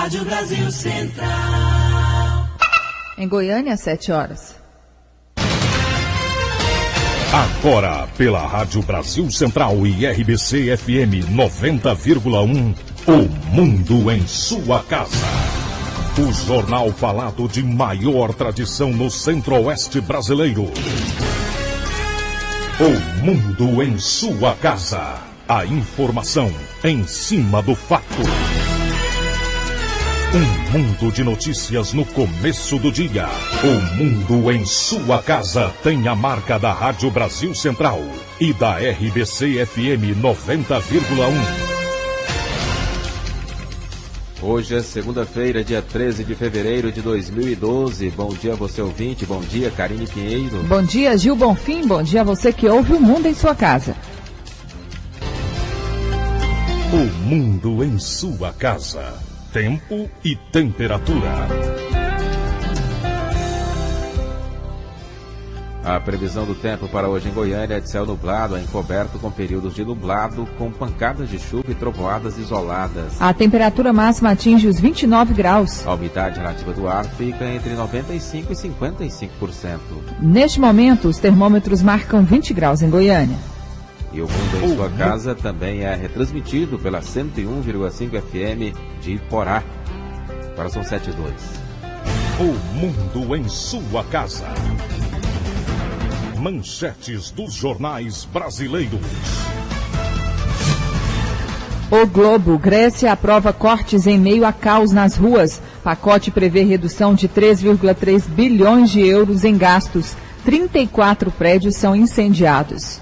Rádio Brasil Central. Em Goiânia, 7 horas. Agora, pela Rádio Brasil Central e RBC FM 90,1, o Mundo em sua casa. O jornal falado de maior tradição no Centro-Oeste brasileiro. O Mundo em sua casa. A informação em cima do fato. Um mundo de notícias no começo do dia. O Mundo em sua casa tem a marca da Rádio Brasil Central e da RBC FM 90,1. Hoje é segunda-feira, dia 13 de fevereiro de 2012. Bom dia, você ouvinte. Bom dia, Karine Pinheiro. Bom dia, Gil Bonfim. Bom dia a você que ouve o Mundo em sua casa. O Mundo em sua casa. Tempo e temperatura. A previsão do tempo para hoje em Goiânia é de céu nublado a encoberto com períodos de nublado, com pancadas de chuva e trovoadas isoladas. A temperatura máxima atinge os 29 graus. A umidade relativa do ar fica entre 95% e 55%. Neste momento, os termômetros marcam 20 graus em Goiânia. E o Mundo em sua casa também é retransmitido pela 101,5 FM de Iporá. Agora são 7:02. O Mundo em sua casa. Manchetes dos jornais brasileiros. O Globo. Grécia aprova cortes em meio a caos nas ruas. Pacote prevê redução de 3,3 bilhões de euros em gastos. 34 prédios são incendiados.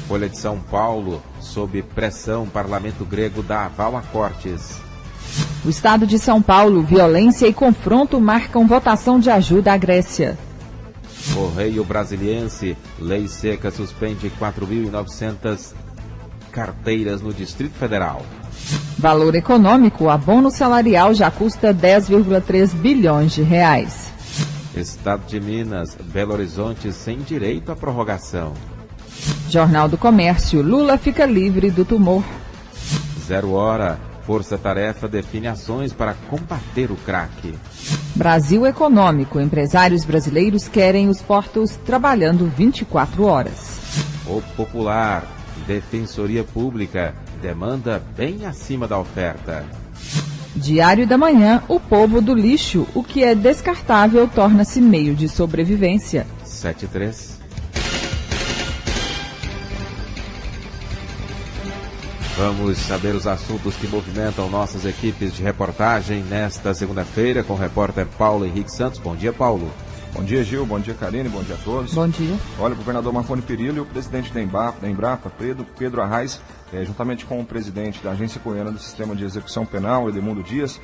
Folha de São Paulo, sob pressão, parlamento grego dá aval a cortes. O estado de São Paulo, violência e confronto marcam votação de ajuda à Grécia. Correio Brasiliense, lei seca suspende 4.900 carteiras no Distrito Federal. Valor econômico, abono salarial já custa 10,3 bilhões de reais. Estado de Minas, Belo Horizonte sem direito à prorrogação. Jornal do Comércio, Lula fica livre do tumor. 0 hora, Força Tarefa define ações para combater o crack. Brasil Econômico, empresários brasileiros querem os portos trabalhando 24 horas. O Popular, Defensoria Pública, demanda bem acima da oferta. Diário da Manhã, o povo do lixo, o que é descartável torna-se meio de sobrevivência. 7:03. Vamos saber os assuntos que movimentam nossas equipes de reportagem nesta segunda-feira com o repórter Paulo Henrique Santos. Bom dia, Paulo. Bom dia, Gil. Bom dia, Karine. Bom dia a todos. Bom dia. Olha, o governador Marconi Perillo e o presidente da Embrapa, Pedro Arraes, juntamente com o presidente da Agência Goiana do Sistema de Execução Penal, Edemundo Dias,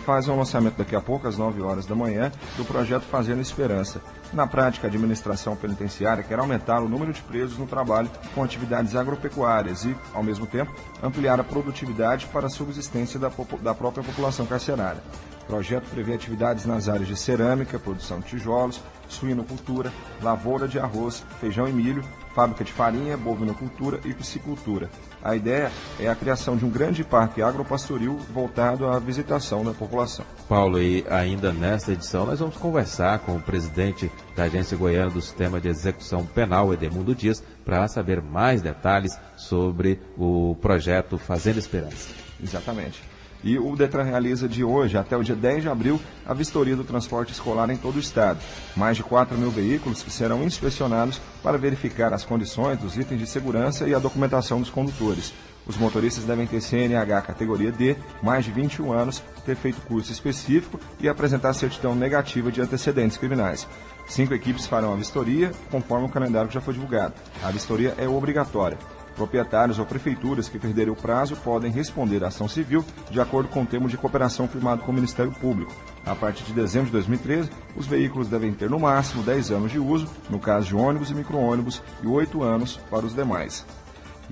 fazem um lançamento daqui a pouco, às 9 horas da manhã, do projeto Fazendo Esperança. Na prática, a administração penitenciária quer aumentar o número de presos no trabalho com atividades agropecuárias e, ao mesmo tempo, ampliar a produtividade para a subsistência da própria população carcerária. O projeto prevê atividades nas áreas de cerâmica, produção de tijolos, suinocultura, lavoura de arroz, feijão e milho, fábrica de farinha, bovinocultura e piscicultura. A ideia é a criação de um grande parque agropastoril voltado à visitação da população. Paulo, e ainda nesta edição nós vamos conversar com o presidente da Agência Goiana do Sistema de Execução Penal, Edemundo Dias, para saber mais detalhes sobre o projeto Fazendo Esperança. Exatamente. E o Detran realiza de hoje até o dia 10 de abril a vistoria do transporte escolar em todo o estado. Mais de 4.000 veículos serão inspecionados para verificar as condições dos itens de segurança e a documentação dos condutores. Os motoristas devem ter CNH categoria D, mais de 21 anos, ter feito curso específico e apresentar certidão negativa de antecedentes criminais. 5 equipes farão a vistoria, conforme o calendário que já foi divulgado. A vistoria é obrigatória. Proprietários ou prefeituras que perderem o prazo podem responder à ação civil de acordo com o termo de cooperação firmado com o Ministério Público. A partir de dezembro de 2013, os veículos devem ter no máximo 10 anos de uso, no caso de ônibus e micro-ônibus, e 8 anos para os demais.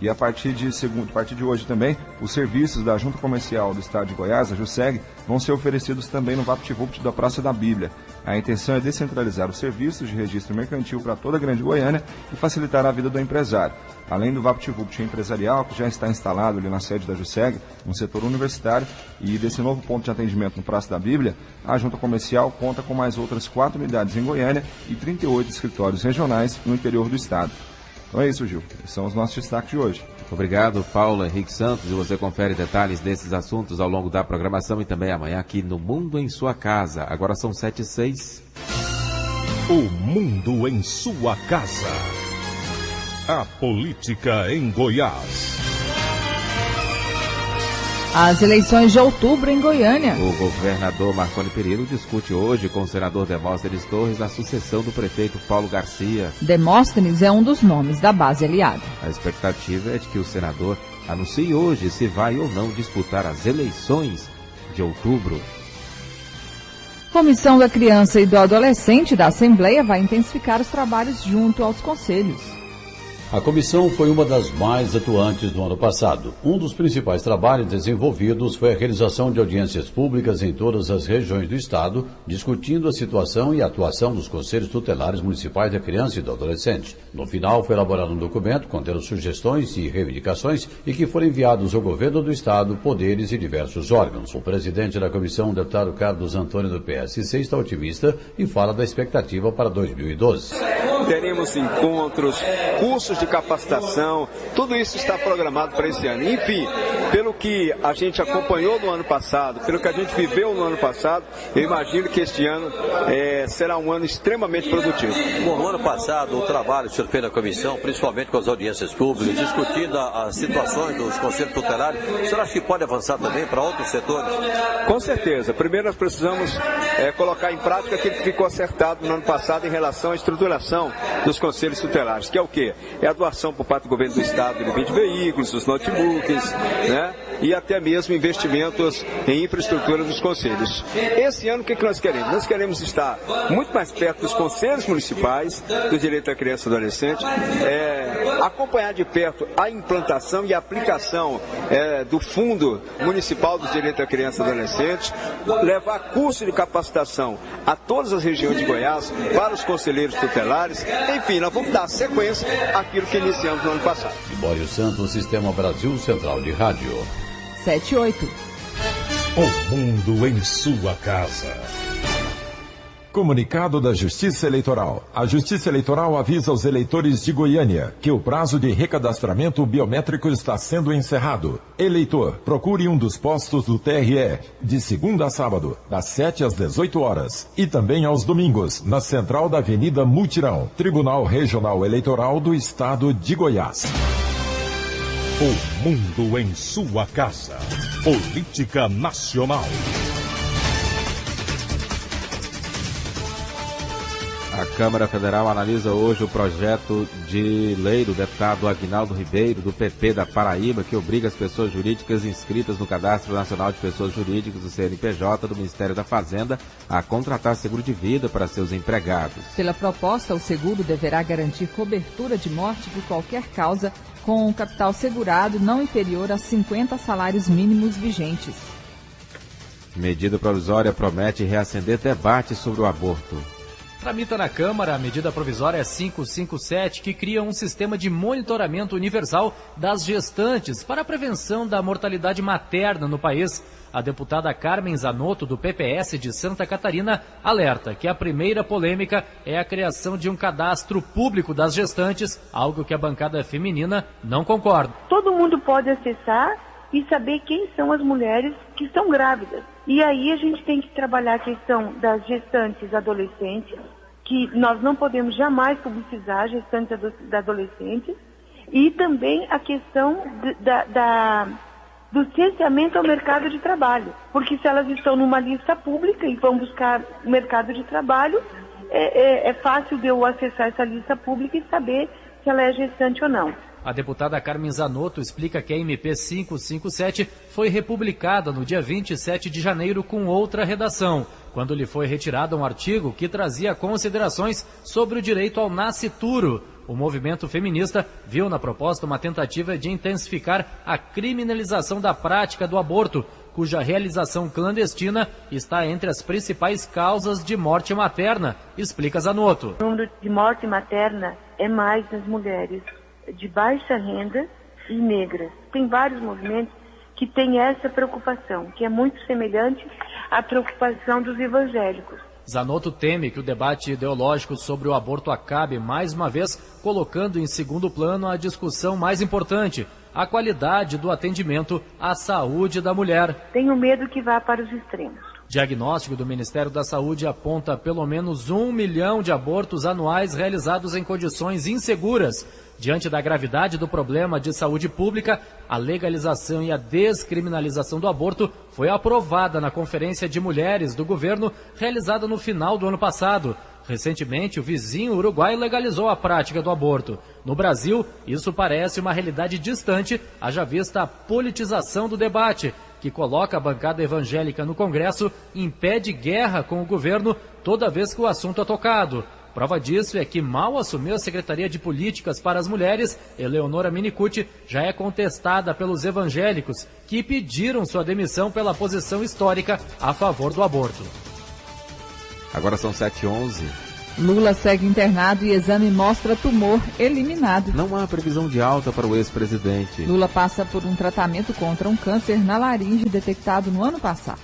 E a partir de hoje também, os serviços da Junta Comercial do Estado de Goiás, a JUSEG, vão ser oferecidos também no VaptVupt da Praça da Bíblia. A intenção é descentralizar os serviços de registro mercantil para toda a Grande Goiânia e facilitar a vida do empresário. Além do VaptVupt empresarial, que já está instalado ali na sede da JUSEG, no setor universitário, e desse novo ponto de atendimento no Praça da Bíblia, a Junta Comercial conta com mais outras 4 unidades em Goiânia e 38 escritórios regionais no interior do estado. Então é isso, Gil. Esses são os nossos destaques de hoje. Obrigado, Paulo Henrique Santos. E você confere detalhes desses assuntos ao longo da programação e também amanhã aqui no Mundo em Sua Casa. Agora são 7h06. O Mundo em Sua Casa. A política em Goiás. As eleições de outubro em Goiânia. O governador Marconi Perillo discute hoje com o senador Demóstenes Torres a sucessão do prefeito Paulo Garcia. Demóstenes é um dos nomes da base aliada. A expectativa é de que o senador anuncie hoje se vai ou não disputar as eleições de outubro. Comissão da Criança e do Adolescente da Assembleia vai intensificar os trabalhos junto aos conselhos. A comissão foi uma das mais atuantes do ano passado. Um dos principais trabalhos desenvolvidos foi a realização de audiências públicas em todas as regiões do estado, discutindo a situação e a atuação dos conselhos tutelares municipais da criança e do adolescente. No final, foi elaborado um documento contendo sugestões e reivindicações e que foram enviados ao governo do estado, poderes e diversos órgãos. O presidente da comissão, o deputado Carlos Antônio do PSC, está otimista e fala da expectativa para 2012. Teremos encontros, cursos de capacitação, tudo isso está programado para esse ano. Enfim, pelo que a gente acompanhou no ano passado, pelo que a gente viveu no ano passado, eu imagino que este ano será um ano extremamente produtivo. Bom, no ano passado, o trabalho que o senhor fez na comissão, principalmente com as audiências públicas, discutindo as situações dos conselhos tutelares, o senhor acha que pode avançar também para outros setores? Com certeza. Primeiro nós precisamos colocar em prática aquilo que ficou acertado no ano passado em relação à estruturação dos conselhos tutelares, que é o quê? É a doação por parte do governo do estado de 20 veículos, os notebooks, né? E até mesmo investimentos em infraestrutura dos conselhos. Esse ano o que nós queremos? Nós queremos estar muito mais perto dos conselhos municipais do direito da criança e do adolescente, acompanhar de perto a implantação e a aplicação do Fundo Municipal do Direito da Criança e do Adolescente, levar curso de capacitação a todas as regiões de Goiás, para os conselheiros tutelares, enfim, nós vamos dar sequência àquilo que iniciamos no ano passado. Libório Santos, Sistema Brasil Central de Rádio. 7-8. O Mundo em Sua Casa. Comunicado da Justiça Eleitoral. A Justiça Eleitoral avisa aos eleitores de Goiânia que o prazo de recadastramento biométrico está sendo encerrado. Eleitor, procure um dos postos do TRE, de segunda a sábado, das 7 às 18 horas. E também aos domingos, na central da Avenida Mutirão, Tribunal Regional Eleitoral do Estado de Goiás. O Mundo em Sua Casa. Política Nacional. A Câmara Federal analisa hoje o projeto de lei do deputado Aguinaldo Ribeiro, do PP da Paraíba, que obriga as pessoas jurídicas inscritas no Cadastro Nacional de Pessoas Jurídicas, do CNPJ, do Ministério da Fazenda, a contratar seguro de vida para seus empregados. Pela proposta, o seguro deverá garantir cobertura de morte por qualquer causa, com um capital segurado não inferior a 50 salários mínimos vigentes. Medida provisória promete reacender debate sobre o aborto. Tramita na Câmara a medida provisória 557, que cria um sistema de monitoramento universal das gestantes para a prevenção da mortalidade materna no país. A deputada Carmen Zanotto, do PPS de Santa Catarina, alerta que a primeira polêmica é a criação de um cadastro público das gestantes, algo que a bancada feminina não concorda. Todo mundo pode acessar e saber quem são as mulheres que estão grávidas. E aí a gente tem que trabalhar a questão das gestantes adolescentes, que nós não podemos jamais publicizar gestantes adolescentes, e também a questão do licenciamento ao mercado de trabalho. Porque se elas estão numa lista pública e vão buscar mercado de trabalho, é fácil de eu acessar essa lista pública e saber se ela é gestante ou não. A deputada Carmen Zanotto explica que a MP 557 foi republicada no dia 27 de janeiro com outra redação, quando lhe foi retirado um artigo que trazia considerações sobre o direito ao nascituro. O movimento feminista viu na proposta uma tentativa de intensificar a criminalização da prática do aborto, cuja realização clandestina está entre as principais causas de morte materna, explica Zanotto. O número de morte materna é mais nas mulheres de baixa renda e negras. Tem vários movimentos que têm essa preocupação, que é muito semelhante à preocupação dos evangélicos. Zanotto teme que o debate ideológico sobre o aborto acabe, mais uma vez, colocando em segundo plano a discussão mais importante, a qualidade do atendimento à saúde da mulher. Tenho medo que vá para os extremos. Diagnóstico do Ministério da Saúde aponta pelo menos 1 milhão de abortos anuais realizados em condições inseguras. Diante da gravidade do problema de saúde pública, a legalização e a descriminalização do aborto foi aprovada na Conferência de Mulheres do Governo, realizada no final do ano passado. Recentemente, o vizinho Uruguai legalizou a prática do aborto. No Brasil, isso parece uma realidade distante, haja vista a politização do debate, que coloca a bancada evangélica no Congresso em pé de guerra com o governo toda vez que o assunto é tocado. Prova disso é que mal assumiu a Secretaria de Políticas para as Mulheres, Eleonora Minicucci já é contestada pelos evangélicos, que pediram sua demissão pela posição histórica a favor do aborto. Agora são 7h11. Lula segue internado e exame mostra tumor eliminado. Não há previsão de alta para o ex-presidente. Lula passa por um tratamento contra um câncer na laringe detectado no ano passado.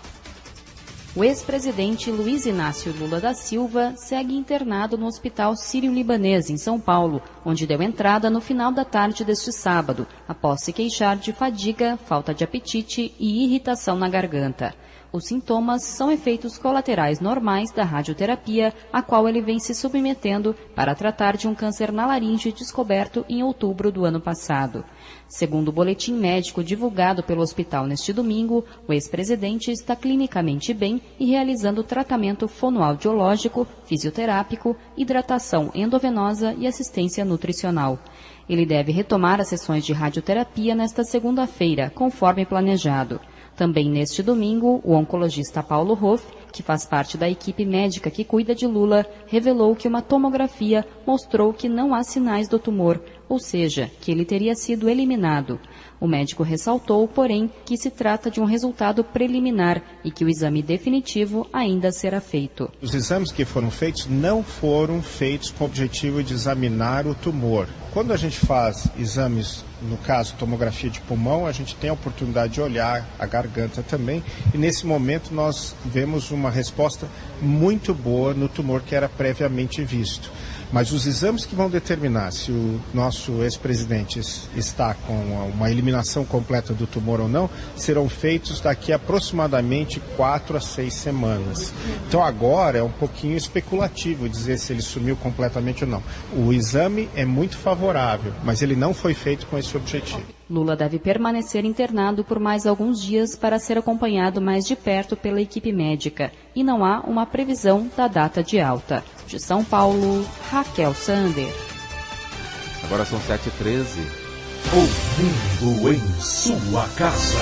O ex-presidente Luiz Inácio Lula da Silva segue internado no Hospital Sírio-Libanês, em São Paulo, onde deu entrada no final da tarde deste sábado, após se queixar de fadiga, falta de apetite e irritação na garganta. Os sintomas são efeitos colaterais normais da radioterapia, a qual ele vem se submetendo para tratar de um câncer na laringe descoberto em outubro do ano passado. Segundo o boletim médico divulgado pelo hospital neste domingo, o ex-presidente está clinicamente bem e realizando tratamento fonoaudiológico, fisioterápico, hidratação endovenosa e assistência nutricional. Ele deve retomar as sessões de radioterapia nesta segunda-feira, conforme planejado. Também neste domingo, o oncologista Paulo Hoff, que faz parte da equipe médica que cuida de Lula, revelou que uma tomografia mostrou que não há sinais do tumor, ou seja, que ele teria sido eliminado. O médico ressaltou, porém, que se trata de um resultado preliminar e que o exame definitivo ainda será feito. Os exames que foram feitos não foram feitos com o objetivo de examinar o tumor. Quando a gente faz exames, no caso tomografia de pulmão, a gente tem a oportunidade de olhar a garganta também, e nesse momento nós vemos uma resposta muito boa no tumor que era previamente visto. Mas os exames que vão determinar se o nosso ex-presidente está com uma eliminação completa do tumor ou não, serão feitos daqui a aproximadamente 4 a 6 semanas. Então agora é um pouquinho especulativo dizer se ele sumiu completamente ou não. O exame é muito favorável, mas ele não foi feito com esse objetivo. Lula deve permanecer internado por mais alguns dias para ser acompanhado mais de perto pela equipe médica, e não há uma previsão da data de alta. De São Paulo, Raquel Sander. Agora são 7h13. Ouvindo em sua casa.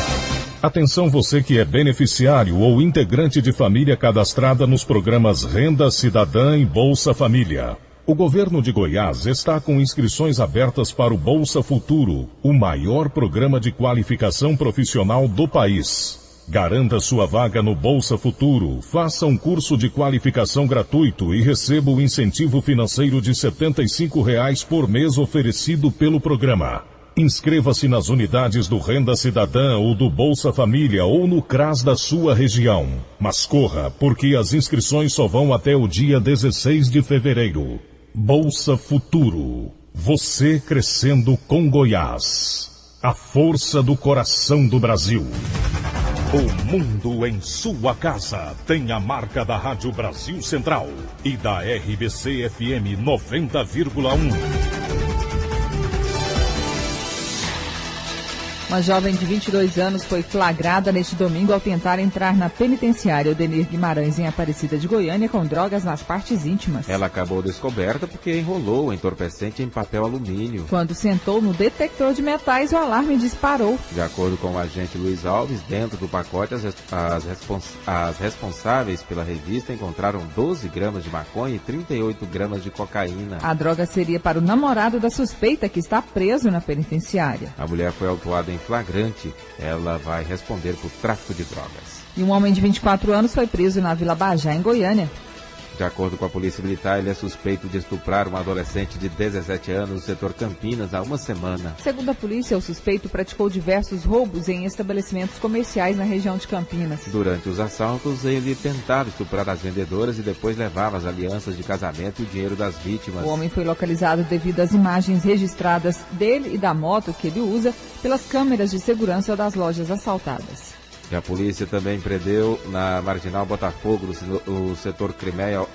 Atenção você que é beneficiário ou integrante de família cadastrada nos programas Renda Cidadã e Bolsa Família. O governo de Goiás está com inscrições abertas para o Bolsa Futuro, o maior programa de qualificação profissional do país. Garanta sua vaga no Bolsa Futuro, faça um curso de qualificação gratuito e receba o incentivo financeiro de R$ 75 por mês oferecido pelo programa. Inscreva-se nas unidades do Renda Cidadã ou do Bolsa Família ou no CRAS da sua região. Mas corra, porque as inscrições só vão até o dia 16 de fevereiro. Bolsa Futuro. Você crescendo com Goiás. A força do coração do Brasil. O mundo em sua casa tem a marca da Rádio Brasil Central e da RBC FM 90,1. Uma jovem de 22 anos foi flagrada neste domingo ao tentar entrar na penitenciária Odenir Guimarães, em Aparecida de Goiânia, com drogas nas partes íntimas. Ela acabou descoberta porque enrolou o entorpecente em papel alumínio. Quando sentou no detector de metais, o alarme disparou. De acordo com o agente Luiz Alves, dentro do pacote, as responsáveis pela revista encontraram 12 gramas de maconha e 38 gramas de cocaína. A droga seria para o namorado da suspeita, que está preso na penitenciária. A mulher foi autuada em flagrante. Ela vai responder por tráfico de drogas. E um homem de 24 anos foi preso na Vila Bajá, em Goiânia. De acordo com a Polícia Militar, ele é suspeito de estuprar uma adolescente de 17 anos no setor Campinas há uma semana. Segundo a polícia, o suspeito praticou diversos roubos em estabelecimentos comerciais na região de Campinas. Durante os assaltos, ele tentava estuprar as vendedoras e depois levava as alianças de casamento e o dinheiro das vítimas. O homem foi localizado devido às imagens registradas dele e da moto que ele usa pelas câmeras de segurança das lojas assaltadas. E a polícia também prendeu na Marginal Botafogo, no setor Crimeia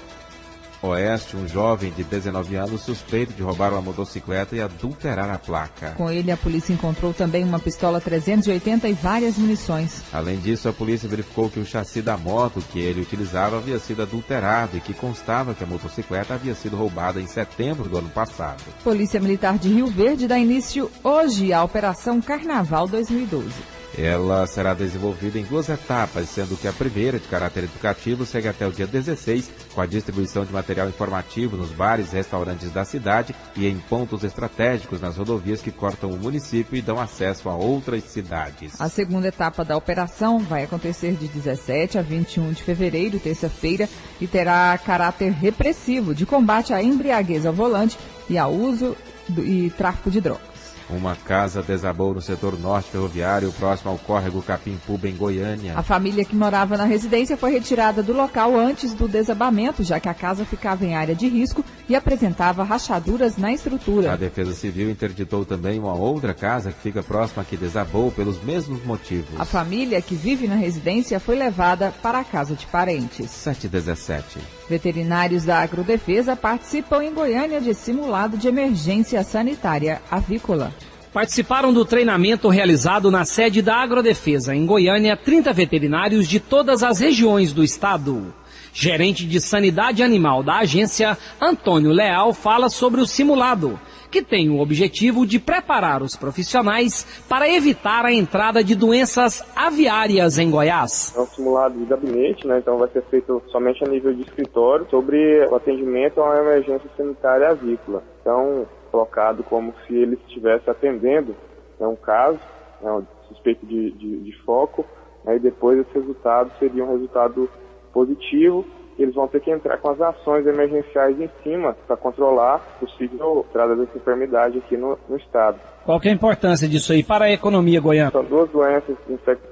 Oeste, um jovem de 19 anos suspeito de roubar uma motocicleta e adulterar a placa. Com ele, a polícia encontrou também uma pistola 380 e várias munições. Além disso, a polícia verificou que o chassi da moto que ele utilizava havia sido adulterado e que constava que a motocicleta havia sido roubada em setembro do ano passado. Polícia Militar de Rio Verde dá início hoje à Operação Carnaval 2012. Ela será desenvolvida em 2 etapas, sendo que a primeira, de caráter educativo, segue até o dia 16, com a distribuição de material informativo nos bares e restaurantes da cidade e em pontos estratégicos nas rodovias que cortam o município e dão acesso a outras cidades. A segunda etapa da operação vai acontecer de 17 a 21 de fevereiro, terça-feira, e terá caráter repressivo de combate à embriaguez ao volante e ao uso e tráfico de drogas. Uma casa desabou no setor norte ferroviário, próximo ao córrego Capim-Puba, em Goiânia. A família que morava na residência foi retirada do local antes do desabamento, já que a casa ficava em área de risco e apresentava rachaduras na estrutura. A Defesa Civil interditou também uma outra casa que fica próxima, que desabou pelos mesmos motivos. A família que vive na residência foi levada para a casa de parentes. 7h17. Veterinários da Agrodefesa participam em Goiânia de simulado de emergência sanitária avícola. Participaram do treinamento realizado na sede da Agrodefesa, em Goiânia, 30 veterinários de todas as regiões do estado. Gerente de Sanidade Animal da agência, Antônio Leal, fala sobre o simulado, que tem o objetivo de preparar os profissionais para evitar a entrada de doenças aviárias em Goiás. É um simulado de gabinete, então vai ser feito somente a nível de escritório, sobre o atendimento a uma emergência sanitária avícola. Então, colocado como se ele estivesse atendendo um caso, um suspeito de foco, e depois esse resultado seria um resultado positivo. Eles vão ter que entrar com as ações emergenciais em cima para controlar a possível entrada dessa enfermidade aqui no estado. Qual que é a importância disso aí para a economia goiana? São 2 doenças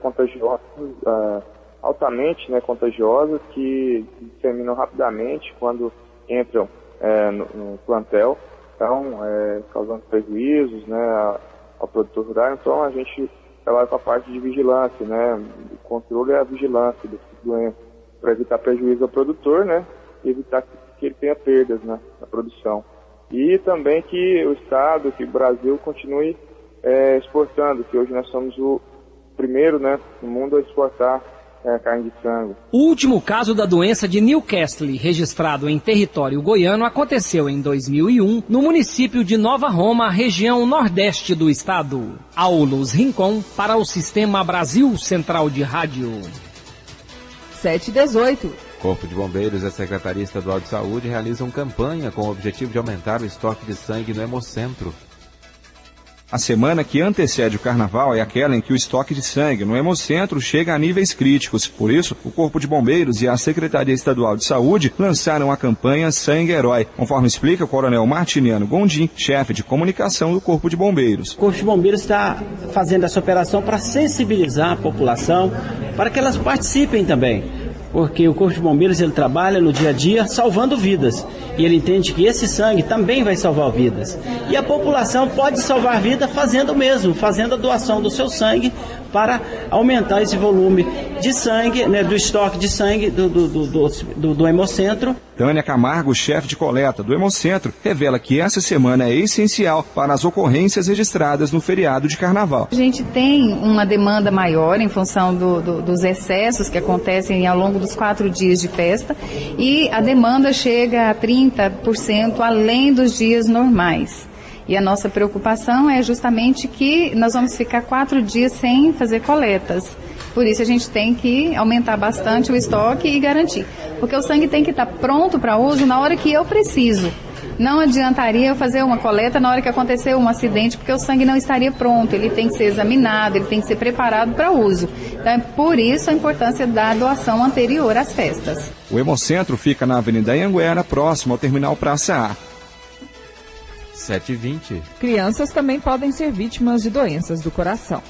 contagiosas, altamente contagiosas, que disseminam rapidamente quando entram no plantel, então causando prejuízos ao produtor rural. Então a gente trabalha com a parte de vigilância, o controle e a vigilância dessas doenças, para evitar prejuízo ao produtor, e evitar que ele tenha perdas na produção. E também que o Estado, que o Brasil continue exportando, que hoje nós somos o primeiro no mundo a exportar carne de sangue. O último caso da doença de Newcastle, registrado em território goiano, aconteceu em 2001, no município de Nova Roma, região nordeste do estado. Aulus Rincon, para o Sistema Brasil Central de Rádio. 7h18. Corpo de Bombeiros e a Secretaria Estadual de Saúde realizam campanha com o objetivo de aumentar o estoque de sangue no Hemocentro. A semana que antecede o carnaval é aquela em que o estoque de sangue no Hemocentro chega a níveis críticos. Por isso, o Corpo de Bombeiros e a Secretaria Estadual de Saúde lançaram a campanha Sangue Herói, conforme explica o Coronel Martiniano Gondim, chefe de comunicação do Corpo de Bombeiros. O Corpo de Bombeiros está fazendo essa operação para sensibilizar a população, para que elas participem também. Porque o Corpo de Bombeiros ele trabalha no dia a dia salvando vidas. E ele entende que esse sangue também vai salvar vidas. E a população pode salvar vida fazendo o mesmo, fazendo a doação do seu sangue para aumentar esse volume de sangue, né, do estoque de sangue do Hemocentro. Tânia Camargo, chefe de coleta do Hemocentro, revela que essa semana é essencial para as ocorrências registradas no feriado de Carnaval. A gente tem uma demanda maior em função dos excessos que acontecem ao longo dos 4 dias de festa e a demanda chega a 30% além dos dias normais. E a nossa preocupação é justamente que nós vamos ficar 4 dias sem fazer coletas. Por isso a gente tem que aumentar bastante o estoque e garantir. Porque o sangue tem que estar pronto para uso na hora que eu preciso. Não adiantaria eu fazer uma coleta na hora que aconteceu um acidente, porque o sangue não estaria pronto. Ele tem que ser examinado, ele tem que ser preparado para uso. Então é por isso a importância da doação anterior às festas. O Hemocentro fica na Avenida Anhanguera, próximo ao Terminal Praça A. 7h20. Crianças também podem ser vítimas de doenças do coração.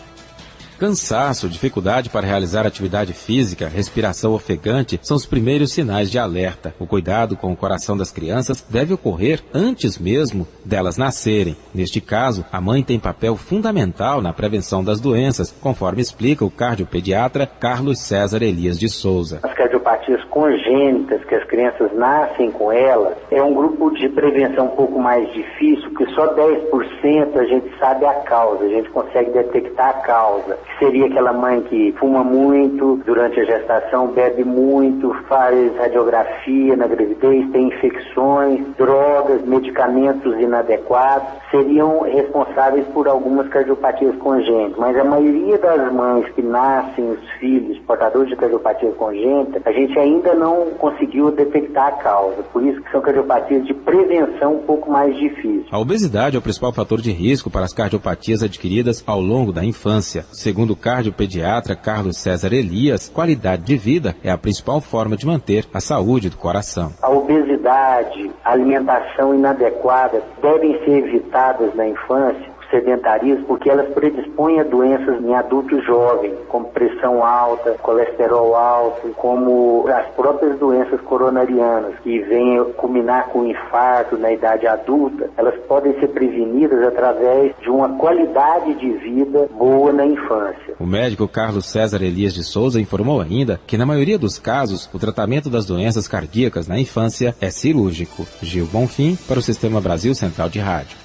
Cansaço, dificuldade para realizar atividade física, respiração ofegante são os primeiros sinais de alerta. O cuidado com o coração das crianças deve ocorrer antes mesmo delas nascerem. Neste caso, a mãe tem papel fundamental na prevenção das doenças, conforme explica o cardiopediatra Carlos César Elias de Souza. As cardiopatias congênitas, que as crianças nascem com elas, é um grupo de prevenção um pouco mais difícil, porque só 10% a gente sabe a causa, a gente consegue detectar a causa. Seria aquela mãe que fuma muito durante a gestação, bebe muito, faz radiografia na gravidez, tem infecções, drogas, medicamentos inadequados, seriam responsáveis por algumas cardiopatias congênitas. Mas a maioria das mães que nascem os filhos portadores de cardiopatia congênita, a gente ainda não conseguiu detectar a causa. Por isso que são cardiopatias de prevenção um pouco mais difíceis. A obesidade é o principal fator de risco para as cardiopatias adquiridas ao longo da infância. Segundo o cardiopediatra Carlos César Elias, qualidade de vida é a principal forma de manter a saúde do coração. A obesidade, a alimentação inadequada devem ser evitadas na infância, sedentarismo, porque elas predispõem a doenças em adultos jovens, como pressão alta, colesterol alto, como as próprias doenças coronarianas, que vêm culminar com infarto na idade adulta. Elas podem ser prevenidas através de uma qualidade de vida boa na infância. O médico Carlos César Elias de Souza informou ainda que, na maioria dos casos, o tratamento das doenças cardíacas na infância é cirúrgico. Gil Bonfim, para o Sistema Brasil Central de Rádio.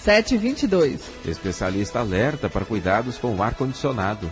7h22. Especialista alerta para cuidados com o ar-condicionado.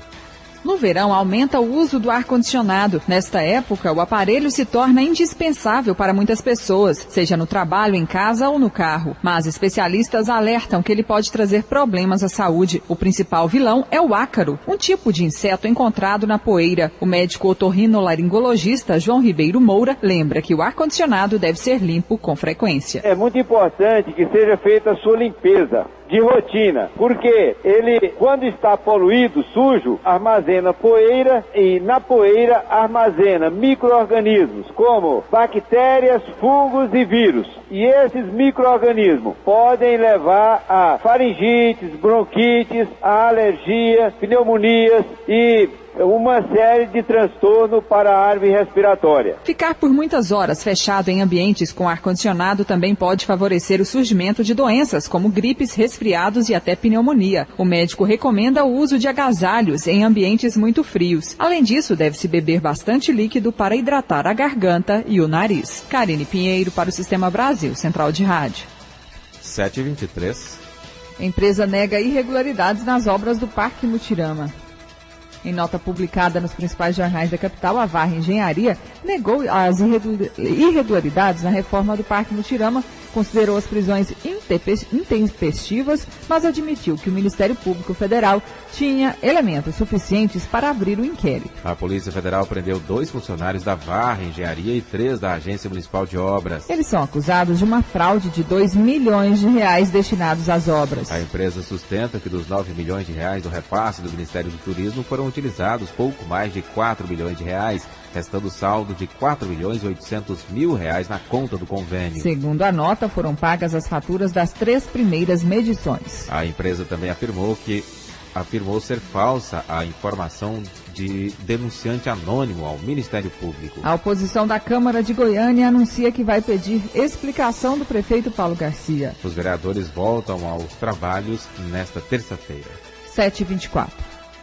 No verão, aumenta o uso do ar-condicionado. Nesta época, o aparelho se torna indispensável para muitas pessoas, seja no trabalho, em casa ou no carro. Mas especialistas alertam que ele pode trazer problemas à saúde. O principal vilão é o ácaro, um tipo de inseto encontrado na poeira. O médico otorrinolaringologista João Ribeiro Moura lembra que o ar-condicionado deve ser limpo com frequência. É muito importante que seja feita a sua limpeza de rotina, porque ele, quando está poluído, sujo, armazena poeira e na poeira armazena micro-organismos como bactérias, fungos e vírus. E esses micro-organismos podem levar a faringites, bronquites, a alergia, pneumonias e uma série de transtornos para a árvore respiratória. Ficar por muitas horas fechado em ambientes com ar-condicionado também pode favorecer o surgimento de doenças como gripes, resfriados e até pneumonia. O médico recomenda o uso de agasalhos em ambientes muito frios. Além disso, deve-se beber bastante líquido para hidratar a garganta e o nariz. Karine Pinheiro para o Sistema Brasil Central de Rádio. 7h23. Empresa nega irregularidades nas obras do Parque Mutirama. Em nota publicada nos principais jornais da capital, a Varra Engenharia negou as irregularidades na reforma do Parque Mutirama, considerou as prisões intempestivas, mas admitiu que o Ministério Público Federal tinha elementos suficientes para abrir o inquérito. A Polícia Federal prendeu 2 funcionários da Varra Engenharia e 3 da Agência Municipal de Obras. Eles são acusados de uma fraude de R$2 milhões destinados às obras. A empresa sustenta que dos R$9 milhões do repasse do Ministério do Turismo foram utilizados pouco mais de R$4 milhões, restando saldo de R$4.800.000 na conta do convênio. Segundo a nota, foram pagas as faturas das 3 primeiras medições. A empresa também afirmou ser falsa a informação de denunciante anônimo ao Ministério Público. A oposição da Câmara de Goiânia anuncia que vai pedir explicação do prefeito Paulo Garcia. Os vereadores voltam aos trabalhos nesta terça-feira. 7h24.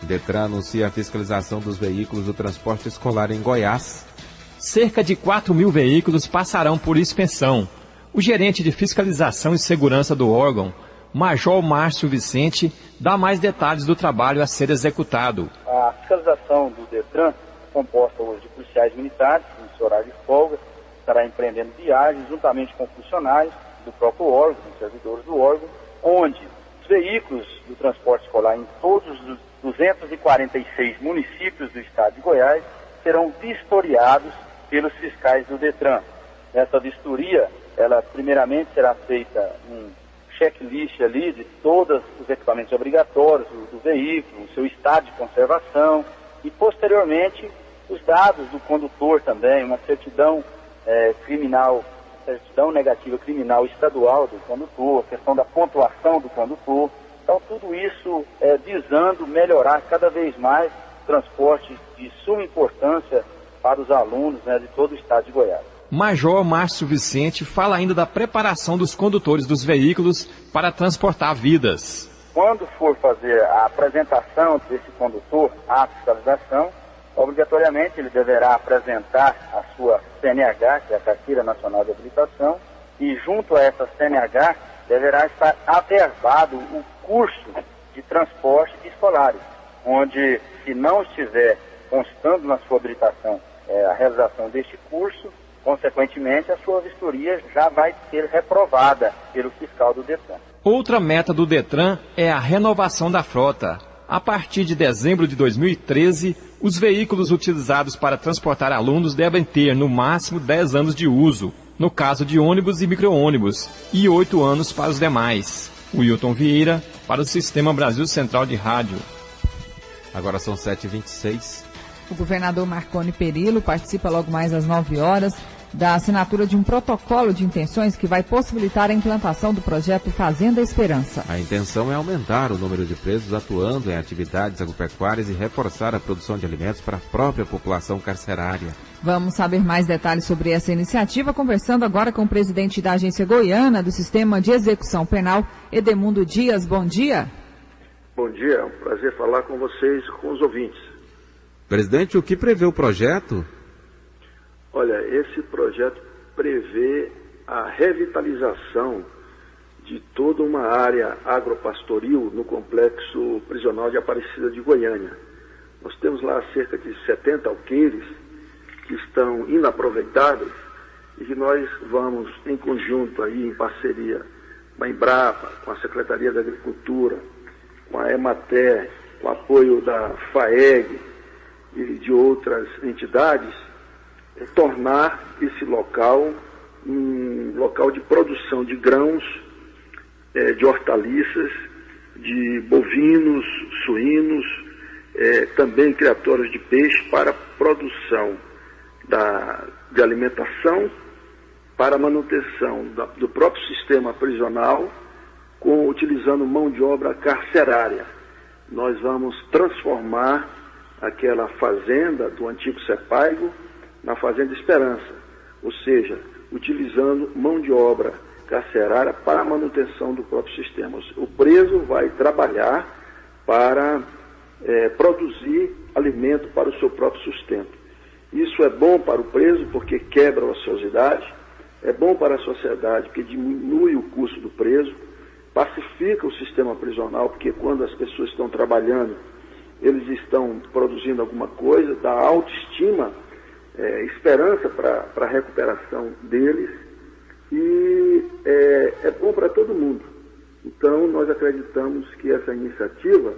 Detran anuncia a fiscalização dos veículos do transporte escolar em Goiás. Cerca de 4.000 veículos passarão por inspeção. O gerente de fiscalização e segurança do órgão, Major Márcio Vicente, dá mais detalhes do trabalho a ser executado. A fiscalização do Detran, composta hoje de policiais militares, no seu horário de folga, estará empreendendo viagens juntamente com funcionários do próprio órgão, servidores do órgão, onde os veículos do transporte escolar em todos os 246 municípios do estado de Goiás serão vistoriados pelos fiscais do Detran. Essa vistoria, ela primeiramente será feita um checklist ali de todos os equipamentos obrigatórios do veículo, o seu estado de conservação e posteriormente os dados do condutor também, uma certidão criminal, certidão negativa criminal estadual do condutor, a questão da pontuação do condutor. Então tudo isso visando melhorar cada vez mais o transporte de suma importância para os alunos, né, de todo o estado de Goiás. Major Márcio Vicente fala ainda da preparação dos condutores dos veículos para transportar vidas. Quando for fazer a apresentação desse condutor à fiscalização, obrigatoriamente ele deverá apresentar a sua CNH, que é a Carteira Nacional de Habilitação, e junto a essa CNH deverá estar averbado o curso de transporte de escolares, onde, se não estiver constando na sua habilitação a realização deste curso, consequentemente a sua vistoria já vai ser reprovada pelo fiscal do Detran. Outra meta do Detran é a renovação da frota. A partir de dezembro de 2013, os veículos utilizados para transportar alunos devem ter, no máximo, 10 anos de uso, no caso de ônibus e micro-ônibus, e 8 anos para os demais. Wilton Vieira, para o Sistema Brasil Central de Rádio. Agora são 7h26. O governador Marconi Perillo participa logo mais às 9 horas da assinatura de um protocolo de intenções que vai possibilitar a implantação do projeto Fazenda Esperança. A intenção é aumentar o número de presos atuando em atividades agropecuárias e reforçar a produção de alimentos para a própria população carcerária. Vamos saber mais detalhes sobre essa iniciativa, conversando agora com o presidente da Agência Goiana do Sistema de Execução Penal, Edemundo Dias. Bom dia. Bom dia, é um prazer falar com vocês e com os ouvintes. Presidente, o que prevê o projeto? Olha, esse projeto prevê a revitalização de toda uma área agropastoril no complexo prisional de Aparecida de Goiânia. Nós temos lá cerca de 70 alqueires que estão inaproveitados e que nós vamos, em conjunto, aí, em parceria com a Embrapa, com a Secretaria da Agricultura, com a Emater, com o apoio da FAEG e de outras entidades, tornar esse local um local de produção de grãos, de hortaliças, de bovinos, suínos, também criatórios de peixe para produção de alimentação, para manutenção do próprio sistema prisional, utilizando mão de obra carcerária. Nós vamos transformar aquela fazenda do antigo Sepaigo na Fazenda Esperança, ou seja, utilizando mão de obra carcerária para a manutenção do próprio sistema. O preso vai trabalhar para produzir alimento para o seu próprio sustento. Isso é bom para o preso porque quebra a ociosidade, é bom para a sociedade porque diminui o custo do preso, pacifica o sistema prisional porque quando as pessoas estão trabalhando, eles estão produzindo alguma coisa, dá autoestima, esperança para a recuperação deles e é bom para todo mundo. Então, nós acreditamos que essa iniciativa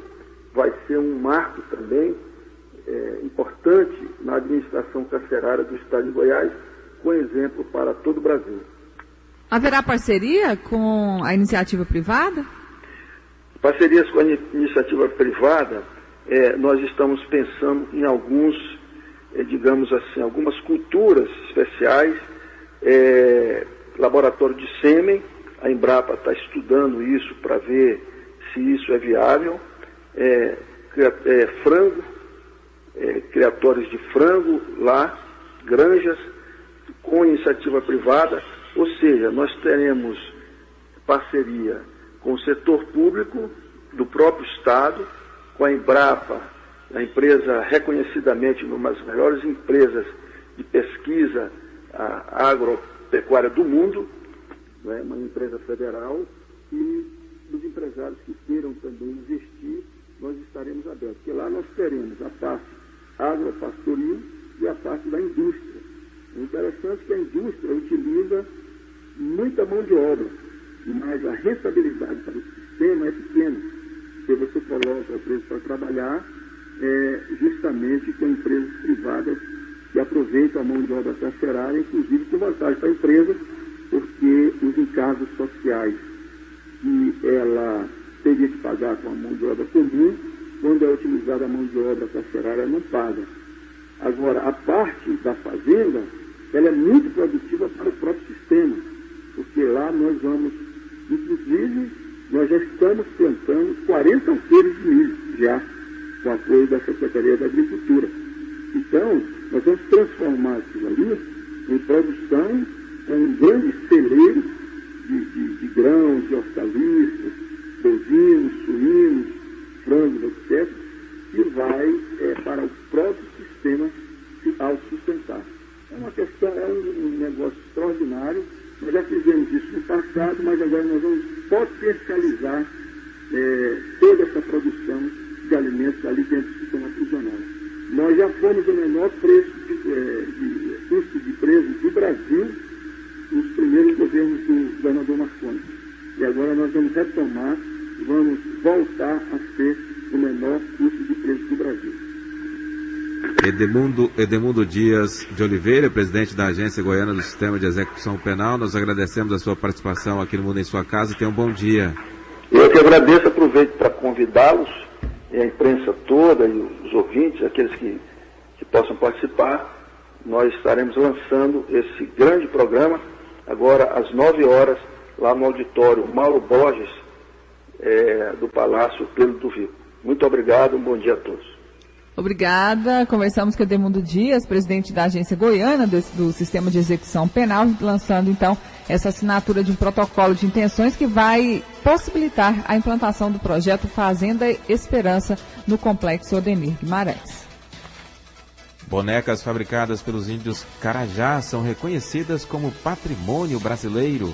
vai ser um marco também importante na administração carcerária do Estado de Goiás, com exemplo para todo o Brasil. Haverá parceria com a iniciativa privada? Parcerias com a iniciativa privada, nós estamos pensando em alguns, digamos assim, algumas culturas especiais, laboratório de sêmen, a Embrapa está estudando isso para ver se isso é viável, frango, criatórios de frango lá, granjas, com iniciativa privada, ou seja, nós teremos parceria com o setor público do próprio Estado, com a Embrapa, a empresa reconhecidamente uma das melhores empresas de pesquisa agropecuária do mundo, né, uma empresa federal, e os empresários que queiram também investir, nós estaremos abertos. Porque lá nós teremos a parte agropastoril e a parte da indústria. O interessante é que a indústria utiliza muita mão de obra, mas a rentabilidade para o sistema é pequena. Porque você coloca a empresa para trabalhar justamente com empresas privadas que aproveitam a mão de obra carcerária, inclusive com vantagem para a empresa, porque os encargos sociais que ela teria que pagar com a mão de obra comum, quando é utilizada a mão de obra carcerária, não paga. Agora, a parte da fazenda, ela é muito produtiva para o próprio sistema, porque lá nós vamos, inclusive, nós já estamos plantando 40 alqueires de milho, já, com apoio da Secretaria da Agricultura. Então, nós vamos transformar aquilo ali em produção, em grandes celeiros de grãos, de hortaliças, bovinos, suínos, frangos, etc., que vai para o próprio sistema se autossustentar. É uma questão, é um negócio extraordinário. Nós já fizemos isso no passado, mas agora nós vamos potencializar toda essa produção de alimentos ali dentro do sistema prisional. Nós já fomos o menor preço de custo de preço do Brasil nos primeiros governos do governador Marconi. E agora nós vamos retomar, vamos voltar a ser o menor custo de preço do Brasil. Edemundo Dias de Oliveira, presidente da Agência Goiana do Sistema de Execução Penal, nós agradecemos a sua participação aqui no Mundo em Sua Casa e tenha um bom dia. Eu que agradeço, aproveito para convidá-los, e a imprensa toda, e os ouvintes, aqueles que possam participar. Nós estaremos lançando esse grande programa, agora às 9 horas, lá no auditório Mauro Borges, do Palácio Pedro do Vivo. Muito obrigado, um bom dia a todos. Obrigada. Conversamos com o Edemundo Dias, presidente da Agência Goiana do Sistema de Execução Penal, lançando então essa assinatura de um protocolo de intenções que vai possibilitar a implantação do projeto Fazenda Esperança no Complexo Odemir Guimarães. Bonecas fabricadas pelos índios Carajá são reconhecidas como patrimônio brasileiro.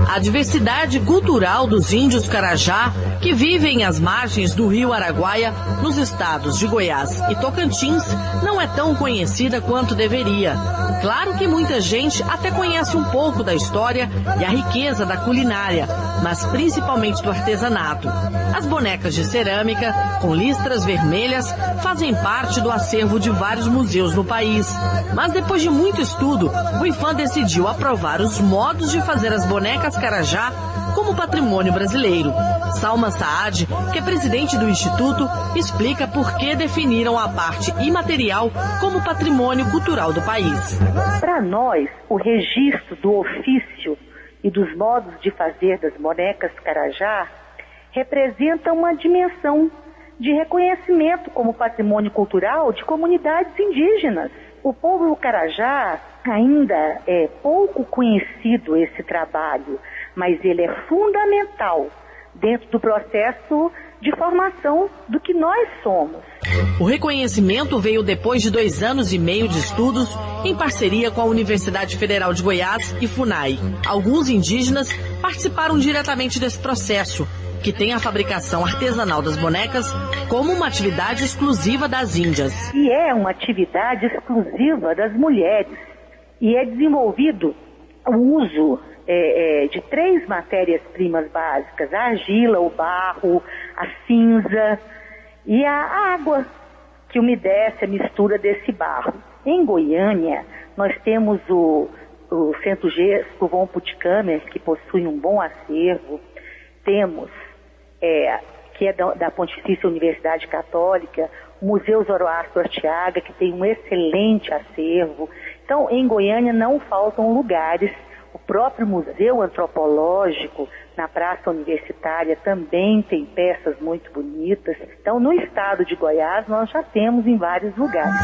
A diversidade cultural dos índios Carajá, que vivem às margens do rio Araguaia, nos estados de Goiás e Tocantins, não é tão conhecida quanto deveria. Claro que muita gente até conhece um pouco da história e a riqueza da culinária, mas principalmente do artesanato. As bonecas de cerâmica, com listras vermelhas, fazem parte do acervo de vários museus no país. Mas depois de muito estudo, o IPHAN decidiu aprovar os modos de fazer as bonecas Carajá como patrimônio brasileiro. Salma Saad, que é presidente do Instituto, explica por que definiram a parte imaterial como patrimônio cultural do país. Para nós, o registro do ofício e dos modos de fazer das bonecas Carajá representa uma dimensão de reconhecimento como patrimônio cultural de comunidades indígenas. O povo Carajá ainda é pouco conhecido esse trabalho, mas ele é fundamental dentro do processo de formação do que nós somos. O reconhecimento veio depois de 2 anos e meio de estudos em parceria com a Universidade Federal de Goiás e FUNAI. Alguns indígenas participaram diretamente desse processo, que tem a fabricação artesanal das bonecas como uma atividade exclusiva das índias. E é uma atividade exclusiva das mulheres. E é desenvolvido o uso de 3 matérias-primas básicas: a argila, o barro, a cinza e a água que umedece a mistura desse barro. Em Goiânia, nós temos o Centro Gesco von Puttkamer, que possui um bom acervo. Temos que é da Pontifícia Universidade Católica, o Museu Zoroastro Arteaga, que tem um excelente acervo. Então, em Goiânia não faltam lugares. O próprio Museu Antropológico, na Praça Universitária, também tem peças muito bonitas. Então, no estado de Goiás, nós já temos em vários lugares.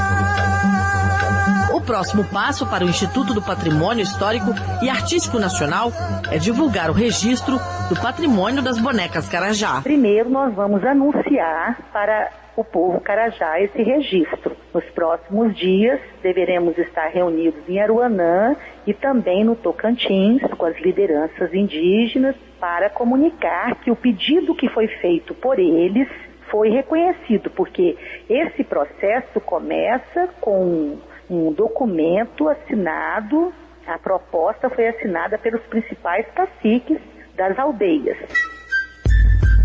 O próximo passo para o Instituto do Patrimônio Histórico e Artístico Nacional é divulgar o registro do patrimônio das bonecas Carajá. Primeiro nós vamos anunciar para o povo Carajá esse registro. Nos próximos dias deveremos estar reunidos em Aruanã e também no Tocantins com as lideranças indígenas para comunicar que o pedido que foi feito por eles foi reconhecido, porque esse processo começa com um documento assinado, a proposta foi assinada pelos principais caciques das aldeias.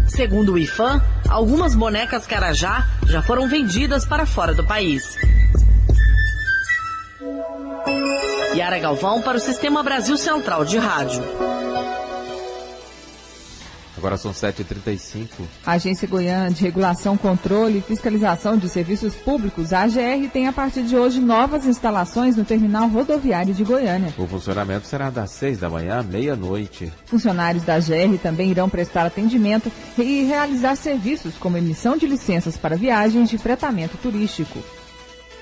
Segundo o IFAM, algumas bonecas Carajá já foram vendidas para fora do país. Yara Galvão para o Sistema Brasil Central de Rádio. Agora são 7h35. A Agência Goiana de Regulação, Controle e Fiscalização de Serviços Públicos, a AGR, tem a partir de hoje novas instalações no terminal rodoviário de Goiânia. O funcionamento será das 6 da manhã à meia-noite. Funcionários da AGR também irão prestar atendimento e realizar serviços como emissão de licenças para viagens de fretamento turístico.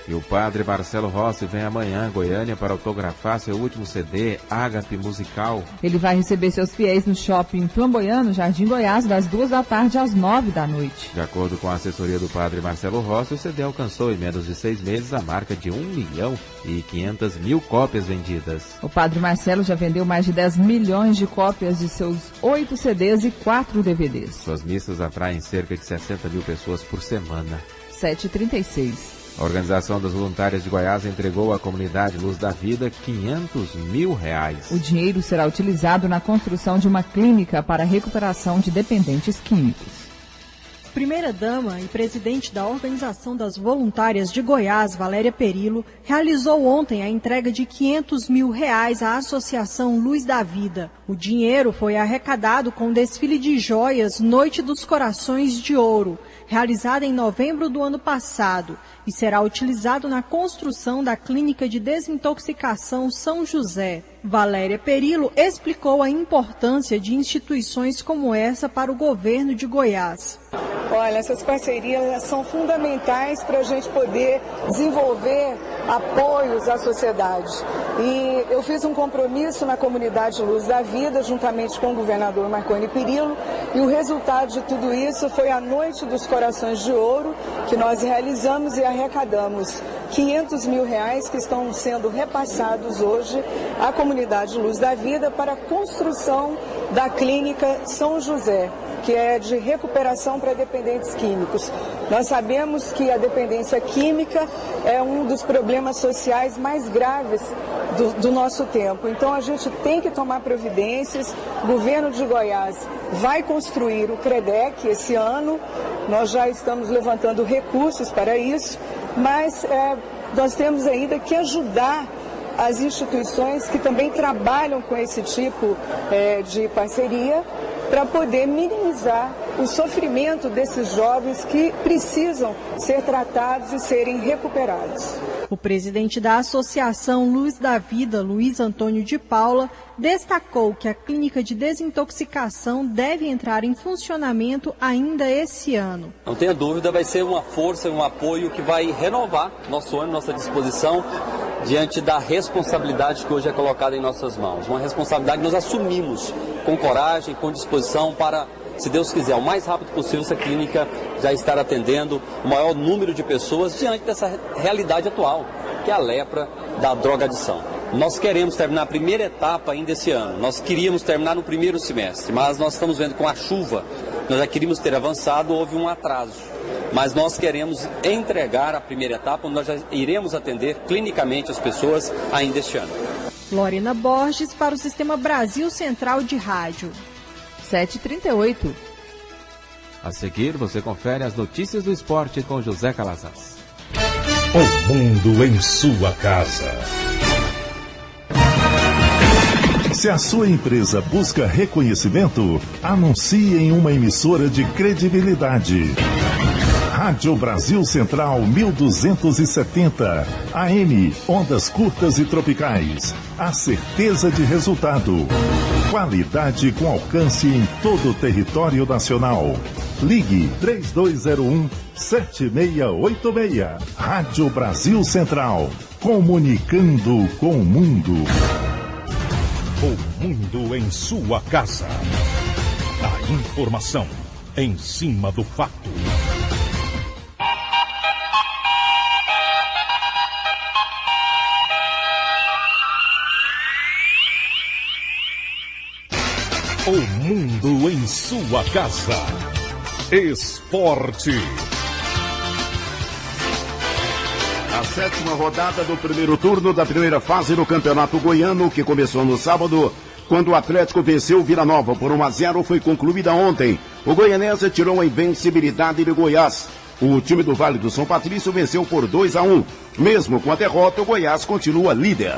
E o padre Marcelo Rossi vem amanhã a Goiânia para autografar seu último CD, Ágape Musical. Ele vai receber seus fiéis no shopping Flamboyano, Jardim Goiás, das 2 da tarde às 9 da noite. De acordo com a assessoria do padre Marcelo Rossi, o CD alcançou em menos de 6 meses a marca de 1.500.000 cópias vendidas. O padre Marcelo já vendeu mais de 10 milhões de cópias de seus 8 CDs e 4 DVDs. Suas missas atraem cerca de 60 mil pessoas por semana. 7h36. A Organização das Voluntárias de Goiás entregou à comunidade Luz da Vida R$500 mil. O dinheiro será utilizado na construção de uma clínica para a recuperação de dependentes químicos. Primeira-dama e presidente da Organização das Voluntárias de Goiás, Valéria Perillo, realizou ontem a entrega de R$500 mil à Associação Luz da Vida. O dinheiro foi arrecadado com o desfile de joias Noite dos Corações de Ouro, realizada em novembro do ano passado, e será utilizado na construção da Clínica de Desintoxicação São José. Valéria Perillo explicou a importância de instituições como essa para o governo de Goiás. Olha, essas parcerias são fundamentais para a gente poder desenvolver apoios à sociedade. E eu fiz um compromisso na comunidade Luz da Vida, juntamente com o governador Marconi Perillo, e o resultado de tudo isso foi a Noite dos Corações de Ouro, que nós realizamos e arrecadamos R$500 mil que estão sendo repassados hoje à comunidade Luz da Vida para a construção da Clínica São José, que é de recuperação para dependentes químicos. Nós sabemos que a dependência química é um dos problemas sociais mais graves do nosso tempo. Então a gente tem que tomar providências. O governo de Goiás vai construir o CREDEC esse ano. Nós já estamos levantando recursos para isso, mas nós temos ainda que ajudar as instituições que também trabalham com esse tipo de parceria para poder minimizar o sofrimento desses jovens que precisam ser tratados e serem recuperados. O presidente da Associação Luz da Vida, Luiz Antônio de Paula, destacou que a clínica de desintoxicação deve entrar em funcionamento ainda esse ano. Não tenha dúvida, vai ser uma força e um apoio que vai renovar nosso ânimo, nossa disposição diante da responsabilidade que hoje é colocada em nossas mãos. Uma responsabilidade que nós assumimos com coragem, com disposição para, se Deus quiser, o mais rápido possível essa clínica já estar atendendo o maior número de pessoas diante dessa realidade atual, que é a lepra da drogadição. Nós queremos terminar a primeira etapa ainda esse ano. Nós queríamos terminar no primeiro semestre, mas nós estamos vendo com a chuva, nós já queríamos ter avançado, houve um atraso. Mas nós queremos entregar a primeira etapa, onde nós já iremos atender clinicamente as pessoas ainda este ano. Lorena Borges para o Sistema Brasil Central de Rádio. 7h38. A seguir, você confere as notícias do esporte com José Calazans. O mundo em sua casa. Se a sua empresa busca reconhecimento, anuncie em uma emissora de credibilidade. Rádio Brasil Central 1270, AM, ondas curtas e tropicais. A certeza de resultado. Qualidade com alcance em todo o território nacional. Ligue 3201-7686. Rádio Brasil Central. Comunicando com o mundo. O mundo em sua casa. Informação em cima do fato. O mundo em sua casa. Esporte. A 7ª rodada do primeiro turno da primeira fase do Campeonato Goiano, que começou no sábado, quando o Atlético venceu o Vila Nova por 1-0, foi concluída ontem. O Goianense tirou a invencibilidade de Goiás. O time do Vale do São Patrício venceu por 2-1. Mesmo com a derrota, o Goiás continua líder.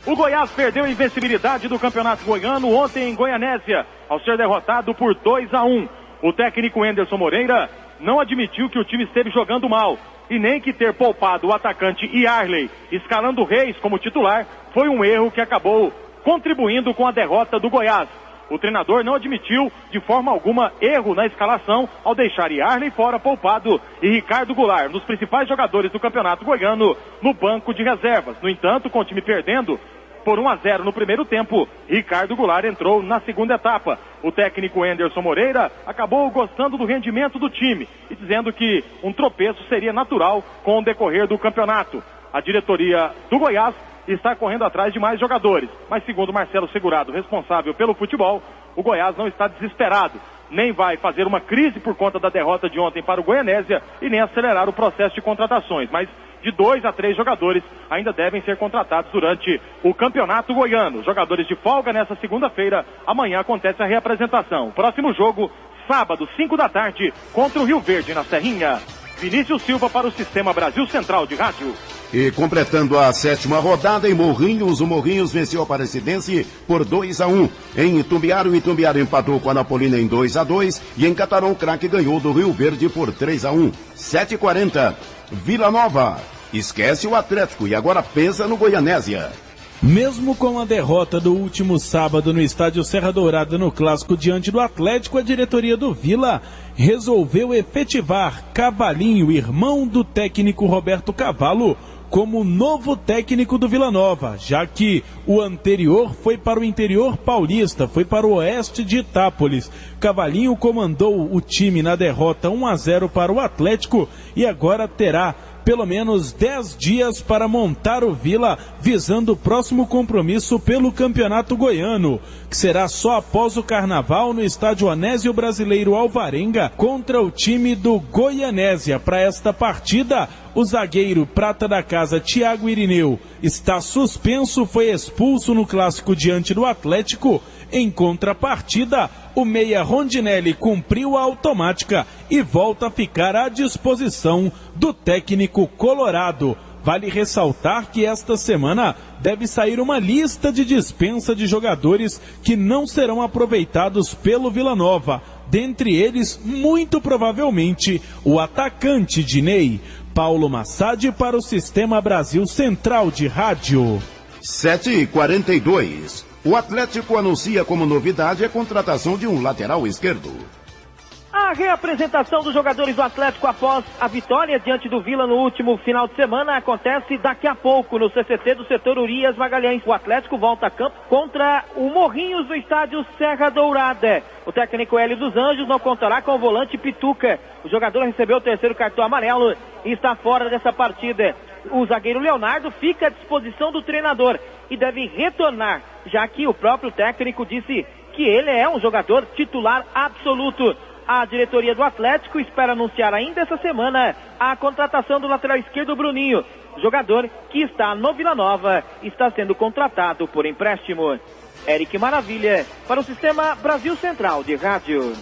O Goiás perdeu a invencibilidade do Campeonato Goiano ontem em Goianésia, ao ser derrotado por 2-1. O técnico Anderson Moreira não admitiu que o time esteve jogando mal e nem que ter poupado o atacante Yarley, escalando o Reis como titular, foi um erro que acabou contribuindo com a derrota do Goiás. O treinador não admitiu de forma alguma erro na escalação ao deixar Yarley fora poupado e Ricardo Goulart, um dos principais jogadores do Campeonato Goiano, no banco de reservas. No entanto, com o time perdendo por 1-0 no primeiro tempo, Ricardo Goulart entrou na segunda etapa. O técnico Anderson Moreira acabou gostando do rendimento do time e dizendo que um tropeço seria natural com o decorrer do campeonato. A diretoria do Goiás está correndo atrás de mais jogadores, mas segundo Marcelo Segurado, responsável pelo futebol, o Goiás não está desesperado, nem vai fazer uma crise por conta da derrota de ontem para o Goianésia e nem acelerar o processo de contratações, mas de 2 a 3 jogadores ainda devem ser contratados durante o Campeonato Goiano. Jogadores de folga nessa segunda-feira, amanhã acontece a reapresentação. Próximo jogo, sábado, 5 da tarde, contra o Rio Verde, na Serrinha. Vinícius Silva para o Sistema Brasil Central de Rádio. E completando a 7ª rodada, em Morrinhos, o Morrinhos venceu a Aparecidense por 2-1. Em Itumbiara, o Itumbiara empatou com a Napolina em 2-2. E em Catarão, o Craque ganhou do Rio Verde por 3-1. 7h40, Vila Nova. Esquece o Atlético e agora pensa no Goianésia. Mesmo com a derrota do último sábado no estádio Serra Dourada no Clássico diante do Atlético, a diretoria do Vila resolveu efetivar Cavalinho, irmão do técnico Roberto Cavalo, como novo técnico do Vila Nova, já que o anterior foi para o interior paulista, foi para o oeste de Itápolis. Cavalinho comandou o time na derrota 1-0 para o Atlético e agora terá pelo menos 10 dias para montar o Vila, visando o próximo compromisso pelo Campeonato Goiano, que será só após o Carnaval no estádio Anésio Brasileiro Alvarenga contra o time do Goianésia. Para esta partida, o zagueiro prata da casa Thiago Irineu está suspenso, foi expulso no clássico diante do Atlético. Em contrapartida, o meia Rondinelli cumpriu a automática e volta a ficar à disposição do técnico colorado. Vale ressaltar que esta semana deve sair uma lista de dispensa de jogadores que não serão aproveitados pelo Vila Nova. Dentre eles, muito provavelmente, o atacante Dinei. Paulo Massad para o Sistema Brasil Central de Rádio. 7h42. O Atlético anuncia como novidade a contratação de um lateral esquerdo. A reapresentação dos jogadores do Atlético após a vitória diante do Vila no último final de semana acontece daqui a pouco no CCT do setor Urias Magalhães. O Atlético volta a campo contra o Morrinhos do estádio Serra Dourada. O técnico Hélio dos Anjos não contará com o volante Pituca. O jogador recebeu o terceiro cartão amarelo e está fora dessa partida. O zagueiro Leonardo fica à disposição do treinador e deve retornar, já que o próprio técnico disse que ele é um jogador titular absoluto. A diretoria do Atlético espera anunciar ainda essa semana a contratação do lateral esquerdo Bruninho, jogador que está no Vila Nova, está sendo contratado por empréstimo. Eric Maravilha, para o Sistema Brasil Central de Rádio.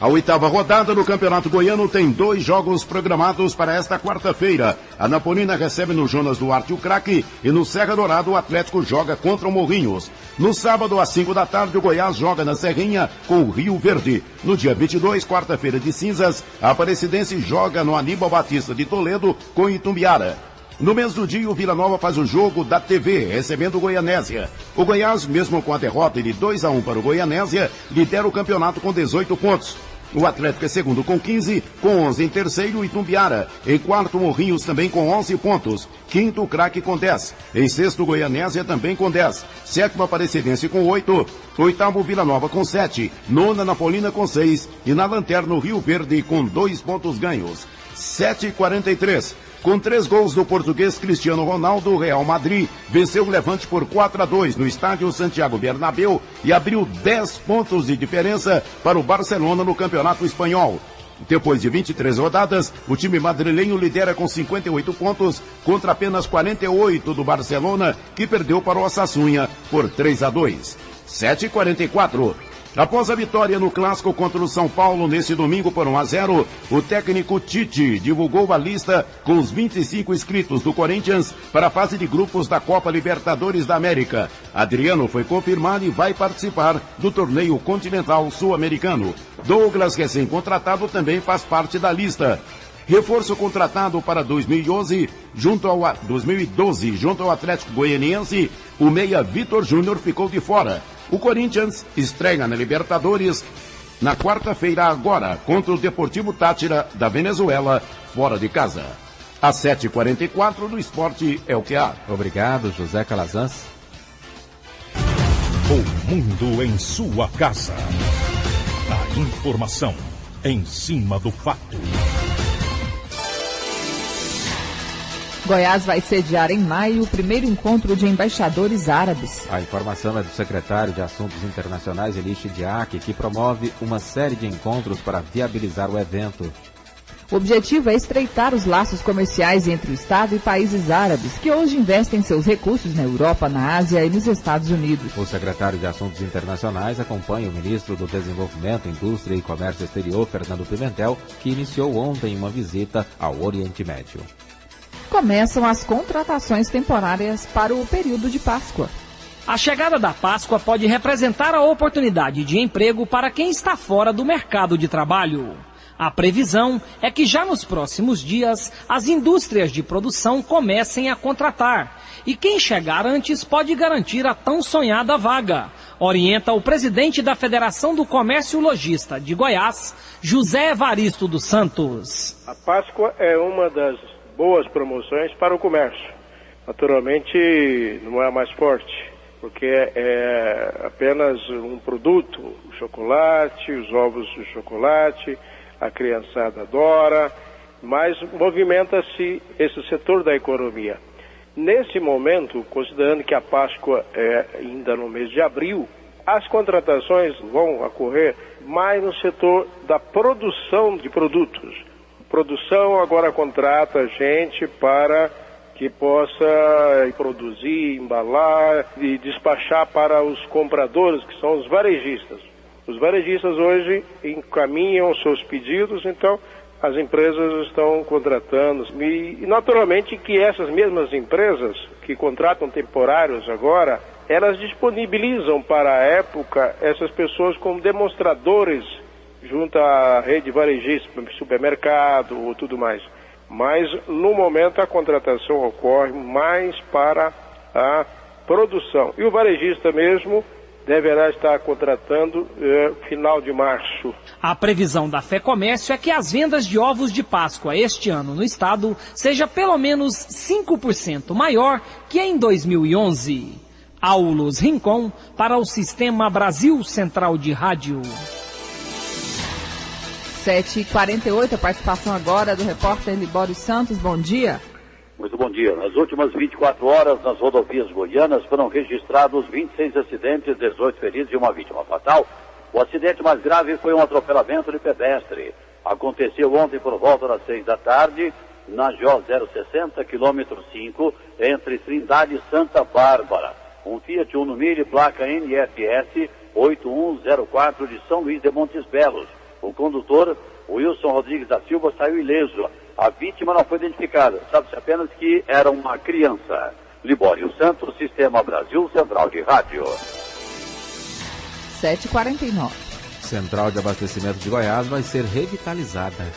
A 8ª rodada do Campeonato Goiano tem 2 jogos programados para esta quarta-feira. A Napolina recebe no Jonas Duarte o Craque e no Serra Dourada o Atlético joga contra o Morrinhos. No sábado, às 5 da tarde, o Goiás joga na Serrinha com o Rio Verde. No dia 22, quarta-feira de cinzas, a Aparecidense joga no Aníbal Batista de Toledo com Itumbiara. No mesmo dia, o Vila Nova faz o jogo da TV, recebendo o Goianésia. O Goiás, mesmo com a derrota de 2-1 para o Goianésia, lidera o campeonato com 18 pontos. O Atlético é segundo com 15, com 11 em terceiro, Itumbiara. Em quarto, Morrinhos também com 11 pontos. Quinto, Craque com 10. Em sexto, Goianésia também com 10. Sétimo, Aparecidense com 8. Oitavo, Vila Nova com 7. Nona, Napolina com 6. E na lanterna, Rio Verde com 2 pontos ganhos. 7h43. Com 3 gols do português Cristiano Ronaldo, o Real Madrid venceu o Levante por 4-2 no estádio Santiago Bernabéu e abriu 10 pontos de diferença para o Barcelona no Campeonato Espanhol. Depois de 23 rodadas, o time madrilenho lidera com 58 pontos contra apenas 48 do Barcelona, que perdeu para o Osasuna por 3-2. 7h44. Após a vitória no clássico contra o São Paulo nesse domingo por 1-0, o técnico Tite divulgou a lista com os 25 inscritos do Corinthians para a fase de grupos da Copa Libertadores da América. Adriano foi confirmado e vai participar do torneio continental sul-americano. Douglas, recém-contratado, também faz parte da lista. Reforço contratado para 2012 junto ao Atlético Goianiense, o meia Vitor Júnior ficou de fora. O Corinthians estreia na Libertadores na quarta-feira agora contra o Deportivo Táchira da Venezuela, fora de casa. Às 7h44 do Esporte é o que há. Obrigado, José Calazans. O mundo em sua casa. A informação em cima do fato. Goiás vai sediar em maio o primeiro encontro de embaixadores árabes. A informação é do secretário de Assuntos Internacionais, Elie Chidiaque, que promove uma série de encontros para viabilizar o evento. O objetivo é estreitar os laços comerciais entre o Estado e países árabes, que hoje investem seus recursos na Europa, na Ásia e nos Estados Unidos. O secretário de Assuntos Internacionais acompanha o ministro do Desenvolvimento, Indústria e Comércio Exterior, Fernando Pimentel, que iniciou ontem uma visita ao Oriente Médio. Começam as contratações temporárias para o período de Páscoa. A chegada da Páscoa pode representar a oportunidade de emprego para quem está fora do mercado de trabalho. A previsão é que já nos próximos dias as indústrias de produção comecem a contratar. E quem chegar antes pode garantir a tão sonhada vaga, orienta o presidente da Federação do Comércio Logista de Goiás, José Evaristo dos Santos. A Páscoa é uma das boas promoções para o comércio. Naturalmente não é a mais forte, porque é apenas um produto, o chocolate, os ovos de chocolate, a criançada adora, mas movimenta-se esse setor da economia. Nesse momento, considerando que a Páscoa é ainda no mês de abril, as contratações vão ocorrer mais no setor da produção de produtos. Produção agora contrata gente para que possa produzir, embalar e despachar para os compradores, que são os varejistas. Os varejistas hoje encaminham seus pedidos, então as empresas estão contratando. E naturalmente que essas mesmas empresas que contratam temporários agora, elas disponibilizam para a época essas pessoas como demonstradores junto à rede varejista, supermercado ou tudo mais. Mas, no momento, a contratação ocorre mais para a produção. E o varejista mesmo deverá estar contratando final de março. A previsão da FEComércio é que as vendas de ovos de Páscoa este ano no estado seja pelo menos 5% maior que em 2011. Aulos Rincon para o Sistema Brasil Central de Rádio. 7h48, a participação agora do repórter Libório Santos. Bom dia. Muito bom dia. Nas últimas 24 horas, nas rodovias goianas, foram registrados 26 acidentes, 18 feridos e uma vítima fatal. O acidente mais grave foi um atropelamento de pedestre. Aconteceu ontem por volta das 6 da tarde, na JO 060, quilômetro 5, entre Trindade e Santa Bárbara. Um Fiat Uno Mille, placa NFS 8104 de São Luís de Montes Belos. O condutor, Wilson Rodrigues da Silva, saiu ileso. A vítima não foi identificada. Sabe-se apenas que era uma criança. Libório Santos, Sistema Brasil Central de Rádio. 7h49. Central de Abastecimento de Goiás vai ser revitalizada.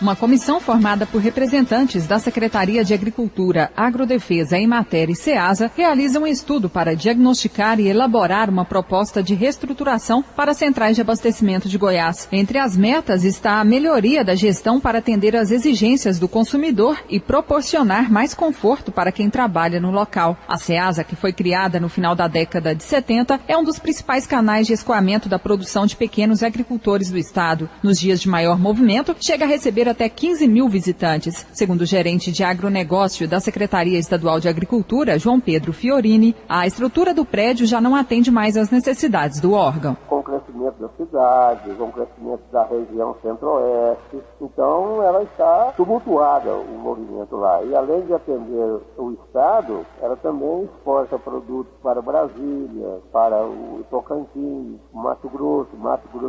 Uma comissão formada por representantes da Secretaria de Agricultura, Agrodefesa, Emater e Ceasa realiza um estudo para diagnosticar e elaborar uma proposta de reestruturação para as centrais de abastecimento de Goiás. Entre as metas está a melhoria da gestão para atender às exigências do consumidor e proporcionar mais conforto para quem trabalha no local. A Ceasa, que foi criada no final da década de 70, é um dos principais canais de escoamento da produção de pequenos agricultores do estado. Nos dias de maior movimento, chega a receber até 15 mil visitantes. Segundo o gerente de agronegócio da Secretaria Estadual de Agricultura, João Pedro Fiorini, a estrutura do prédio já não atende mais às necessidades do órgão. Com o crescimento da cidade, com o crescimento da região centro-oeste, então ela está tumultuada, o movimento lá. E além de atender o estado, ela também exporta produtos para Brasília, para o Tocantins, Mato Grosso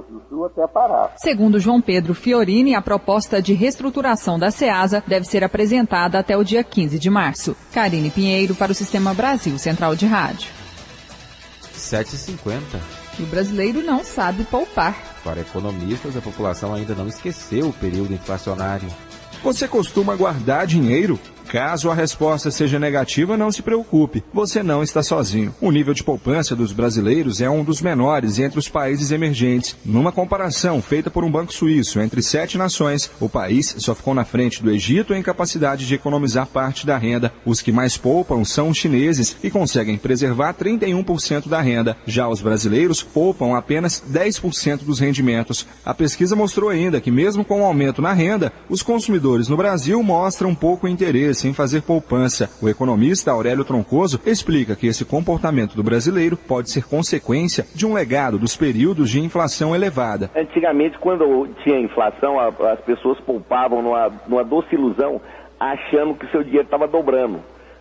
do Sul, até Pará. Segundo João Pedro Fiorini, a proposta de reestruturação da Ceasa deve ser apresentada até o dia 15 de março. Karine Pinheiro para o Sistema Brasil Central de Rádio. 7h50. E o brasileiro não sabe poupar. Para economistas, a população ainda não esqueceu o período inflacionário. Você costuma guardar dinheiro? Caso a resposta seja negativa, não se preocupe, você não está sozinho. O nível de poupança dos brasileiros é um dos menores entre os países emergentes. Numa comparação feita por um banco suíço entre 7 nações, o país só ficou na frente do Egito em capacidade de economizar parte da renda. Os que mais poupam são os chineses, que conseguem preservar 31% da renda. Já os brasileiros poupam apenas 10% dos rendimentos. A pesquisa mostrou ainda que mesmo com o aumento na renda, os consumidores no Brasil mostram pouco interesse em fazer poupança. O economista Aurélio Troncoso explica que esse comportamento do brasileiro pode ser consequência de um legado dos períodos de inflação elevada. Antigamente, quando tinha inflação, as pessoas poupavam numa doce ilusão, achando que seu dinheiro estava dobrando,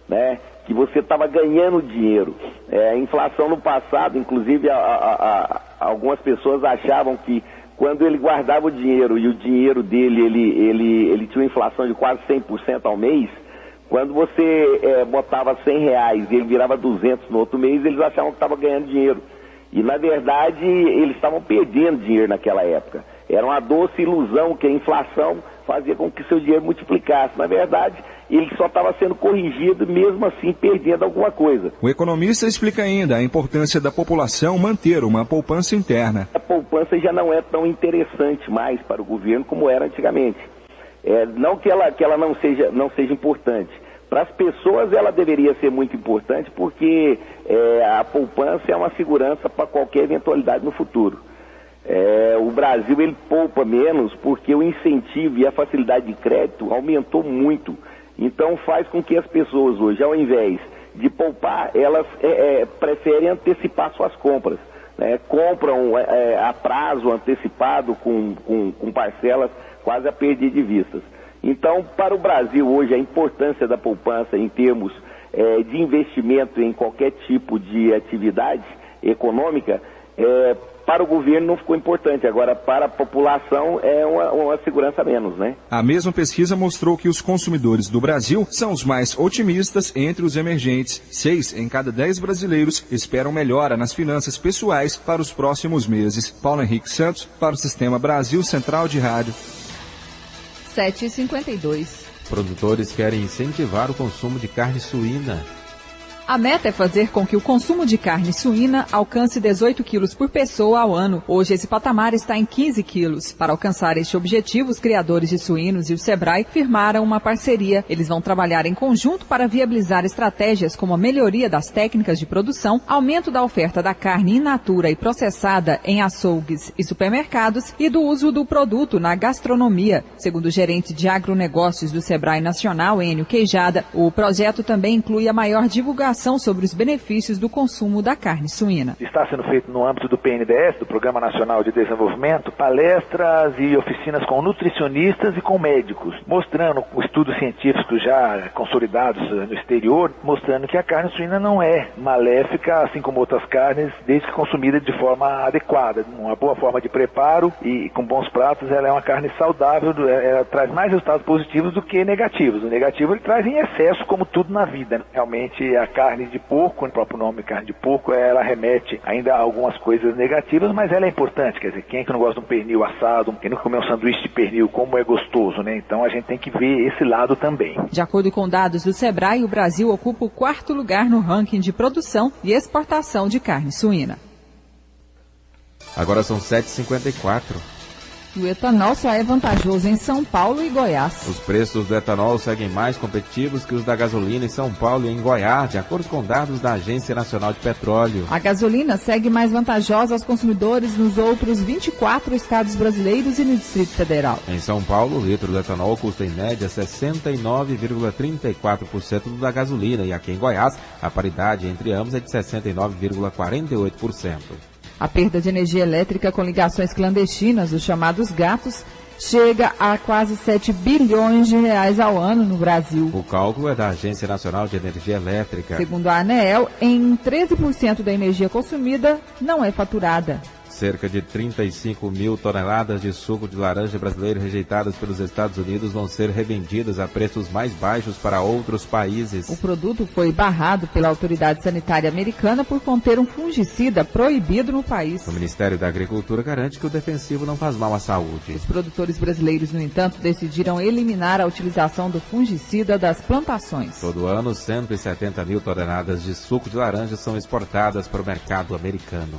né? Que você estava ganhando dinheiro. A inflação no passado, inclusive, algumas pessoas achavam que quando ele guardava o dinheiro e o dinheiro dele, ele tinha uma inflação de quase 100% ao mês, quando você botava R$100 e ele virava 200 no outro mês, eles achavam que estava ganhando dinheiro. E, na verdade, eles estavam perdendo dinheiro naquela época. Era uma doce ilusão que a inflação fazia com que seu dinheiro multiplicasse. Na verdade, ele só estava sendo corrigido, mesmo assim perdendo alguma coisa. O economista explica ainda a importância da população manter uma poupança interna. A poupança já não é tão interessante mais para o governo como era antigamente. Não que ela não seja importante. Para as pessoas ela deveria ser muito importante porque a poupança é uma segurança para qualquer eventualidade no futuro. O Brasil ele poupa menos porque o incentivo e a facilidade de crédito aumentou muito. Então faz com que as pessoas hoje, ao invés de poupar, elas preferem antecipar suas compras. Compram a prazo antecipado com parcelas quase a perder de vistas. Então, para o Brasil hoje, a importância da poupança em termos de investimento em qualquer tipo de atividade econômica, para o governo não ficou importante. Agora, para a população, é uma segurança a menos, né? A mesma pesquisa mostrou que os consumidores do Brasil são os mais otimistas entre os emergentes. 6 em cada 10 brasileiros esperam melhora nas finanças pessoais para os próximos meses. Paulo Henrique Santos, para o Sistema Brasil Central de Rádio. 7h52. Produtores querem incentivar o consumo de carne suína. A meta é fazer com que o consumo de carne suína alcance 18 quilos por pessoa ao ano. Hoje esse patamar está em 15 quilos. Para alcançar este objetivo, os criadores de suínos e o Sebrae firmaram uma parceria. Eles vão trabalhar em conjunto para viabilizar estratégias como a melhoria das técnicas de produção, aumento da oferta da carne in natura e processada em açougues e supermercados e do uso do produto na gastronomia. Segundo o gerente de agronegócios do Sebrae Nacional, Enio Queijada, o projeto também inclui a maior divulgação sobre os benefícios do consumo da carne suína. Está sendo feito no âmbito do PNDES, do Programa Nacional de Desenvolvimento, palestras e oficinas com nutricionistas e com médicos, mostrando estudos científicos já consolidados no exterior, mostrando que a carne suína não é maléfica, assim como outras carnes, desde que consumida de forma adequada, uma boa forma de preparo e com bons pratos. Ela é uma carne saudável, ela traz mais resultados positivos do que negativos. O negativo ele traz em excesso, como tudo na vida. Realmente a carne carne de porco, o próprio nome carne de porco, ela remete ainda a algumas coisas negativas, mas ela é importante, quer dizer, quem é que não gosta de um pernil assado, quem não comeu um sanduíche de pernil, como é gostoso, né? Então a gente tem que ver esse lado também. De acordo com dados do Sebrae, o Brasil ocupa o 4º lugar no ranking de produção e exportação de carne suína. Agora são 7h54. O etanol só é vantajoso em São Paulo e Goiás. Os preços do etanol seguem mais competitivos que os da gasolina em São Paulo e em Goiás, de acordo com dados da Agência Nacional de Petróleo. A gasolina segue mais vantajosa aos consumidores nos outros 24 estados brasileiros e no Distrito Federal. Em São Paulo, o litro do etanol custa em média 69,34% do da gasolina e aqui em Goiás, a paridade entre ambos é de 69,48%. A perda de energia elétrica com ligações clandestinas, os chamados gatos, chega a quase 7 bilhões de reais ao ano no Brasil. O cálculo é da Agência Nacional de Energia Elétrica. Segundo a ANEEL, em 13% da energia consumida não é faturada. Cerca de 35 mil toneladas de suco de laranja brasileiro rejeitadas pelos Estados Unidos vão ser revendidas a preços mais baixos para outros países. O produto foi barrado pela autoridade sanitária americana por conter um fungicida proibido no país. O Ministério da Agricultura garante que o defensivo não faz mal à saúde. Os produtores brasileiros, no entanto, decidiram eliminar a utilização do fungicida das plantações. Todo ano, 170 mil toneladas de suco de laranja são exportadas para o mercado americano.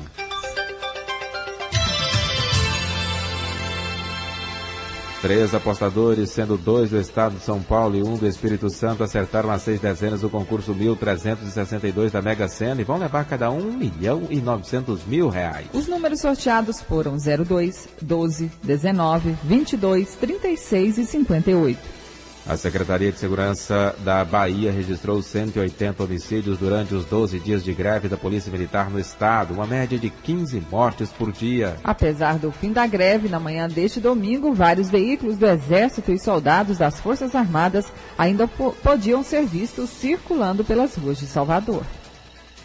3 apostadores, sendo 2 do estado de São Paulo e 1 do Espírito Santo, acertaram as 6 dezenas do concurso 1.362 da Mega Sena e vão levar cada R$1.900.000. Os números sorteados foram 02, 12, 19, 22, 36 e 58. A Secretaria de Segurança da Bahia registrou 180 homicídios durante os 12 dias de greve da Polícia Militar no estado, uma média de 15 mortes por dia. Apesar do fim da greve, na manhã deste domingo, vários veículos do Exército e soldados das Forças Armadas ainda podiam ser vistos circulando pelas ruas de Salvador.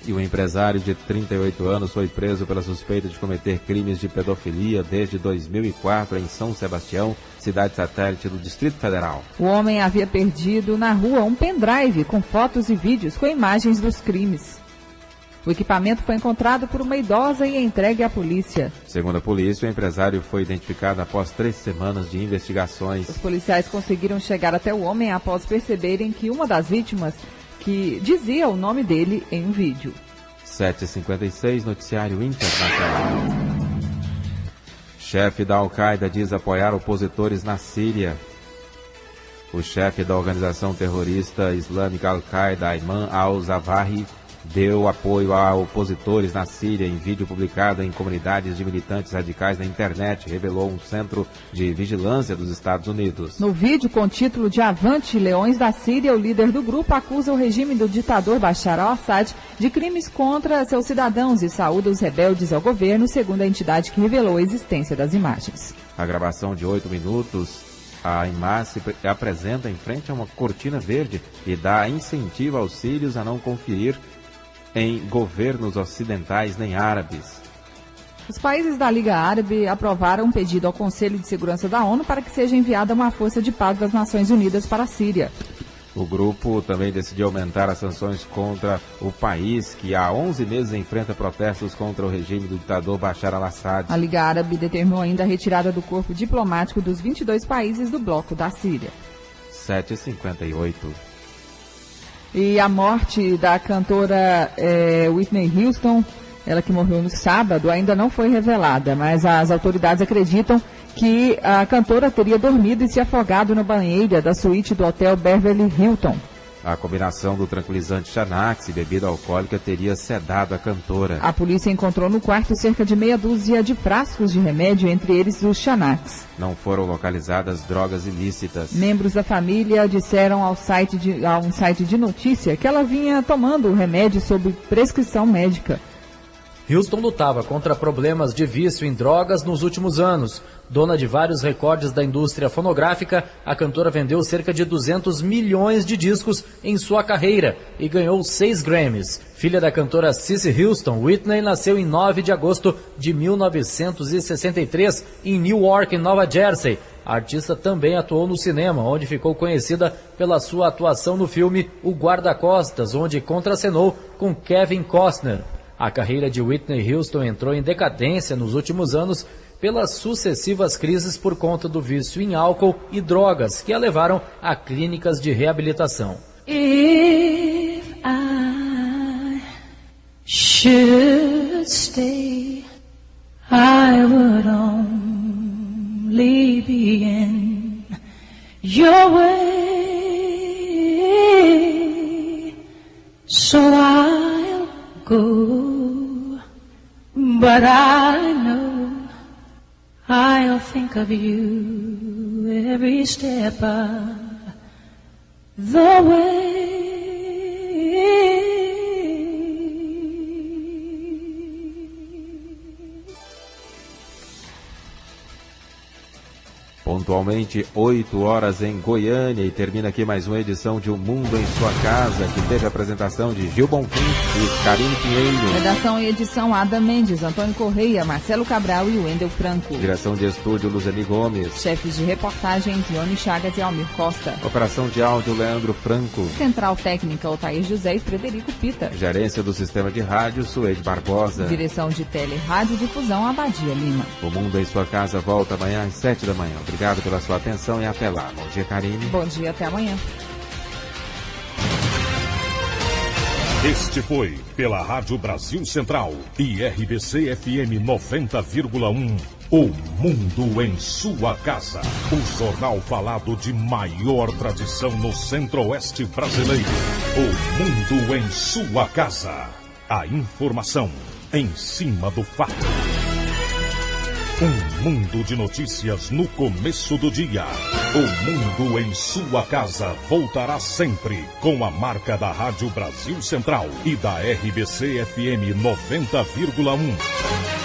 E o empresário de 38 anos foi preso pela suspeita de cometer crimes de pedofilia desde 2004 em São Sebastião, cidade satélite do Distrito Federal. O homem havia perdido na rua um pendrive com fotos e vídeos com imagens dos crimes. O equipamento foi encontrado por uma idosa e entregue à polícia. Segundo a polícia, o empresário foi identificado após 3 semanas de investigações. Os policiais conseguiram chegar até o homem após perceberem que uma das vítimas que dizia o nome dele em um vídeo. 7h56, noticiário internacional. Chefe da Al-Qaeda diz apoiar opositores na Síria. O chefe da organização terrorista islâmica Al-Qaeda, Ayman al-Zawahiri, deu apoio a opositores na Síria em vídeo publicado em comunidades de militantes radicais na internet, revelou um centro de vigilância dos Estados Unidos. No vídeo com o título de Avante Leões da Síria, o líder do grupo acusa o regime do ditador Bashar al-Assad de crimes contra seus cidadãos e saúda os rebeldes ao governo, segundo a entidade que revelou a existência das imagens. A gravação de 8 minutos, a imagem se apresenta em frente a uma cortina verde e dá incentivo aos sírios a não conferir em governos ocidentais nem árabes. Os países da Liga Árabe aprovaram um pedido ao Conselho de Segurança da ONU para que seja enviada uma força de paz das Nações Unidas para a Síria. O grupo também decidiu aumentar as sanções contra o país, que há 11 meses enfrenta protestos contra o regime do ditador Bashar al-Assad. A Liga Árabe determinou ainda a retirada do corpo diplomático dos 22 países do bloco da Síria. 7h58. E a morte da cantora Whitney Houston, ela que morreu no sábado, ainda não foi revelada, mas as autoridades acreditam que a cantora teria dormido e se afogado na banheira da suíte do hotel Beverly Hilton. A combinação do tranquilizante Xanax e bebida alcoólica teria sedado a cantora. A polícia encontrou no quarto cerca de meia dúzia de frascos de remédio, entre eles o Xanax. Não foram localizadas drogas ilícitas. Membros da família disseram a um site de notícia que ela vinha tomando o remédio sob prescrição médica. Houston lutava contra problemas de vício em drogas nos últimos anos. Dona de vários recordes da indústria fonográfica, a cantora vendeu cerca de 200 milhões de discos em sua carreira e ganhou 6 Grammys. Filha da cantora Cissy Houston, Whitney nasceu em 9 de agosto de 1963 em Newark, Nova Jersey. A artista também atuou no cinema, onde ficou conhecida pela sua atuação no filme O Guarda-Costas, onde contracenou com Kevin Costner. A carreira de Whitney Houston entrou em decadência nos últimos anos pelas sucessivas crises por conta do vício em álcool e drogas, que a levaram a clínicas de reabilitação. If I should stay, I would only be in your way, so I'll go, but I know I'll think of you every step of the way. Pontualmente 8 horas em Goiânia e termina aqui mais uma edição de O Mundo em Sua Casa, que teve a apresentação de Gil Bonfim e Karine Pinheiro. Redação e edição Ada Mendes, Antônio Correia, Marcelo Cabral e Wendel Franco. Direção de estúdio Luzeni Gomes. Chefes de reportagens Ione Chagas e Almir Costa. Operação de áudio Leandro Franco. Central técnica Otair José e Frederico Pita. Gerência do sistema de rádio Suede Barbosa. Direção de tele rádio difusão Abadia Lima. O Mundo em Sua Casa volta amanhã às 7 da manhã. Obrigado pela sua atenção e até lá. Bom dia, Karine. Bom dia, até amanhã. Este foi, pela Rádio Brasil Central e RBC FM 90,1, O Mundo em Sua Casa. O jornal falado de maior tradição no Centro-Oeste brasileiro. O Mundo em Sua Casa. A informação em cima do fato. Um mundo de notícias no começo do dia. O Mundo em Sua Casa voltará sempre com a marca da Rádio Brasil Central e da RBC FM 90,1.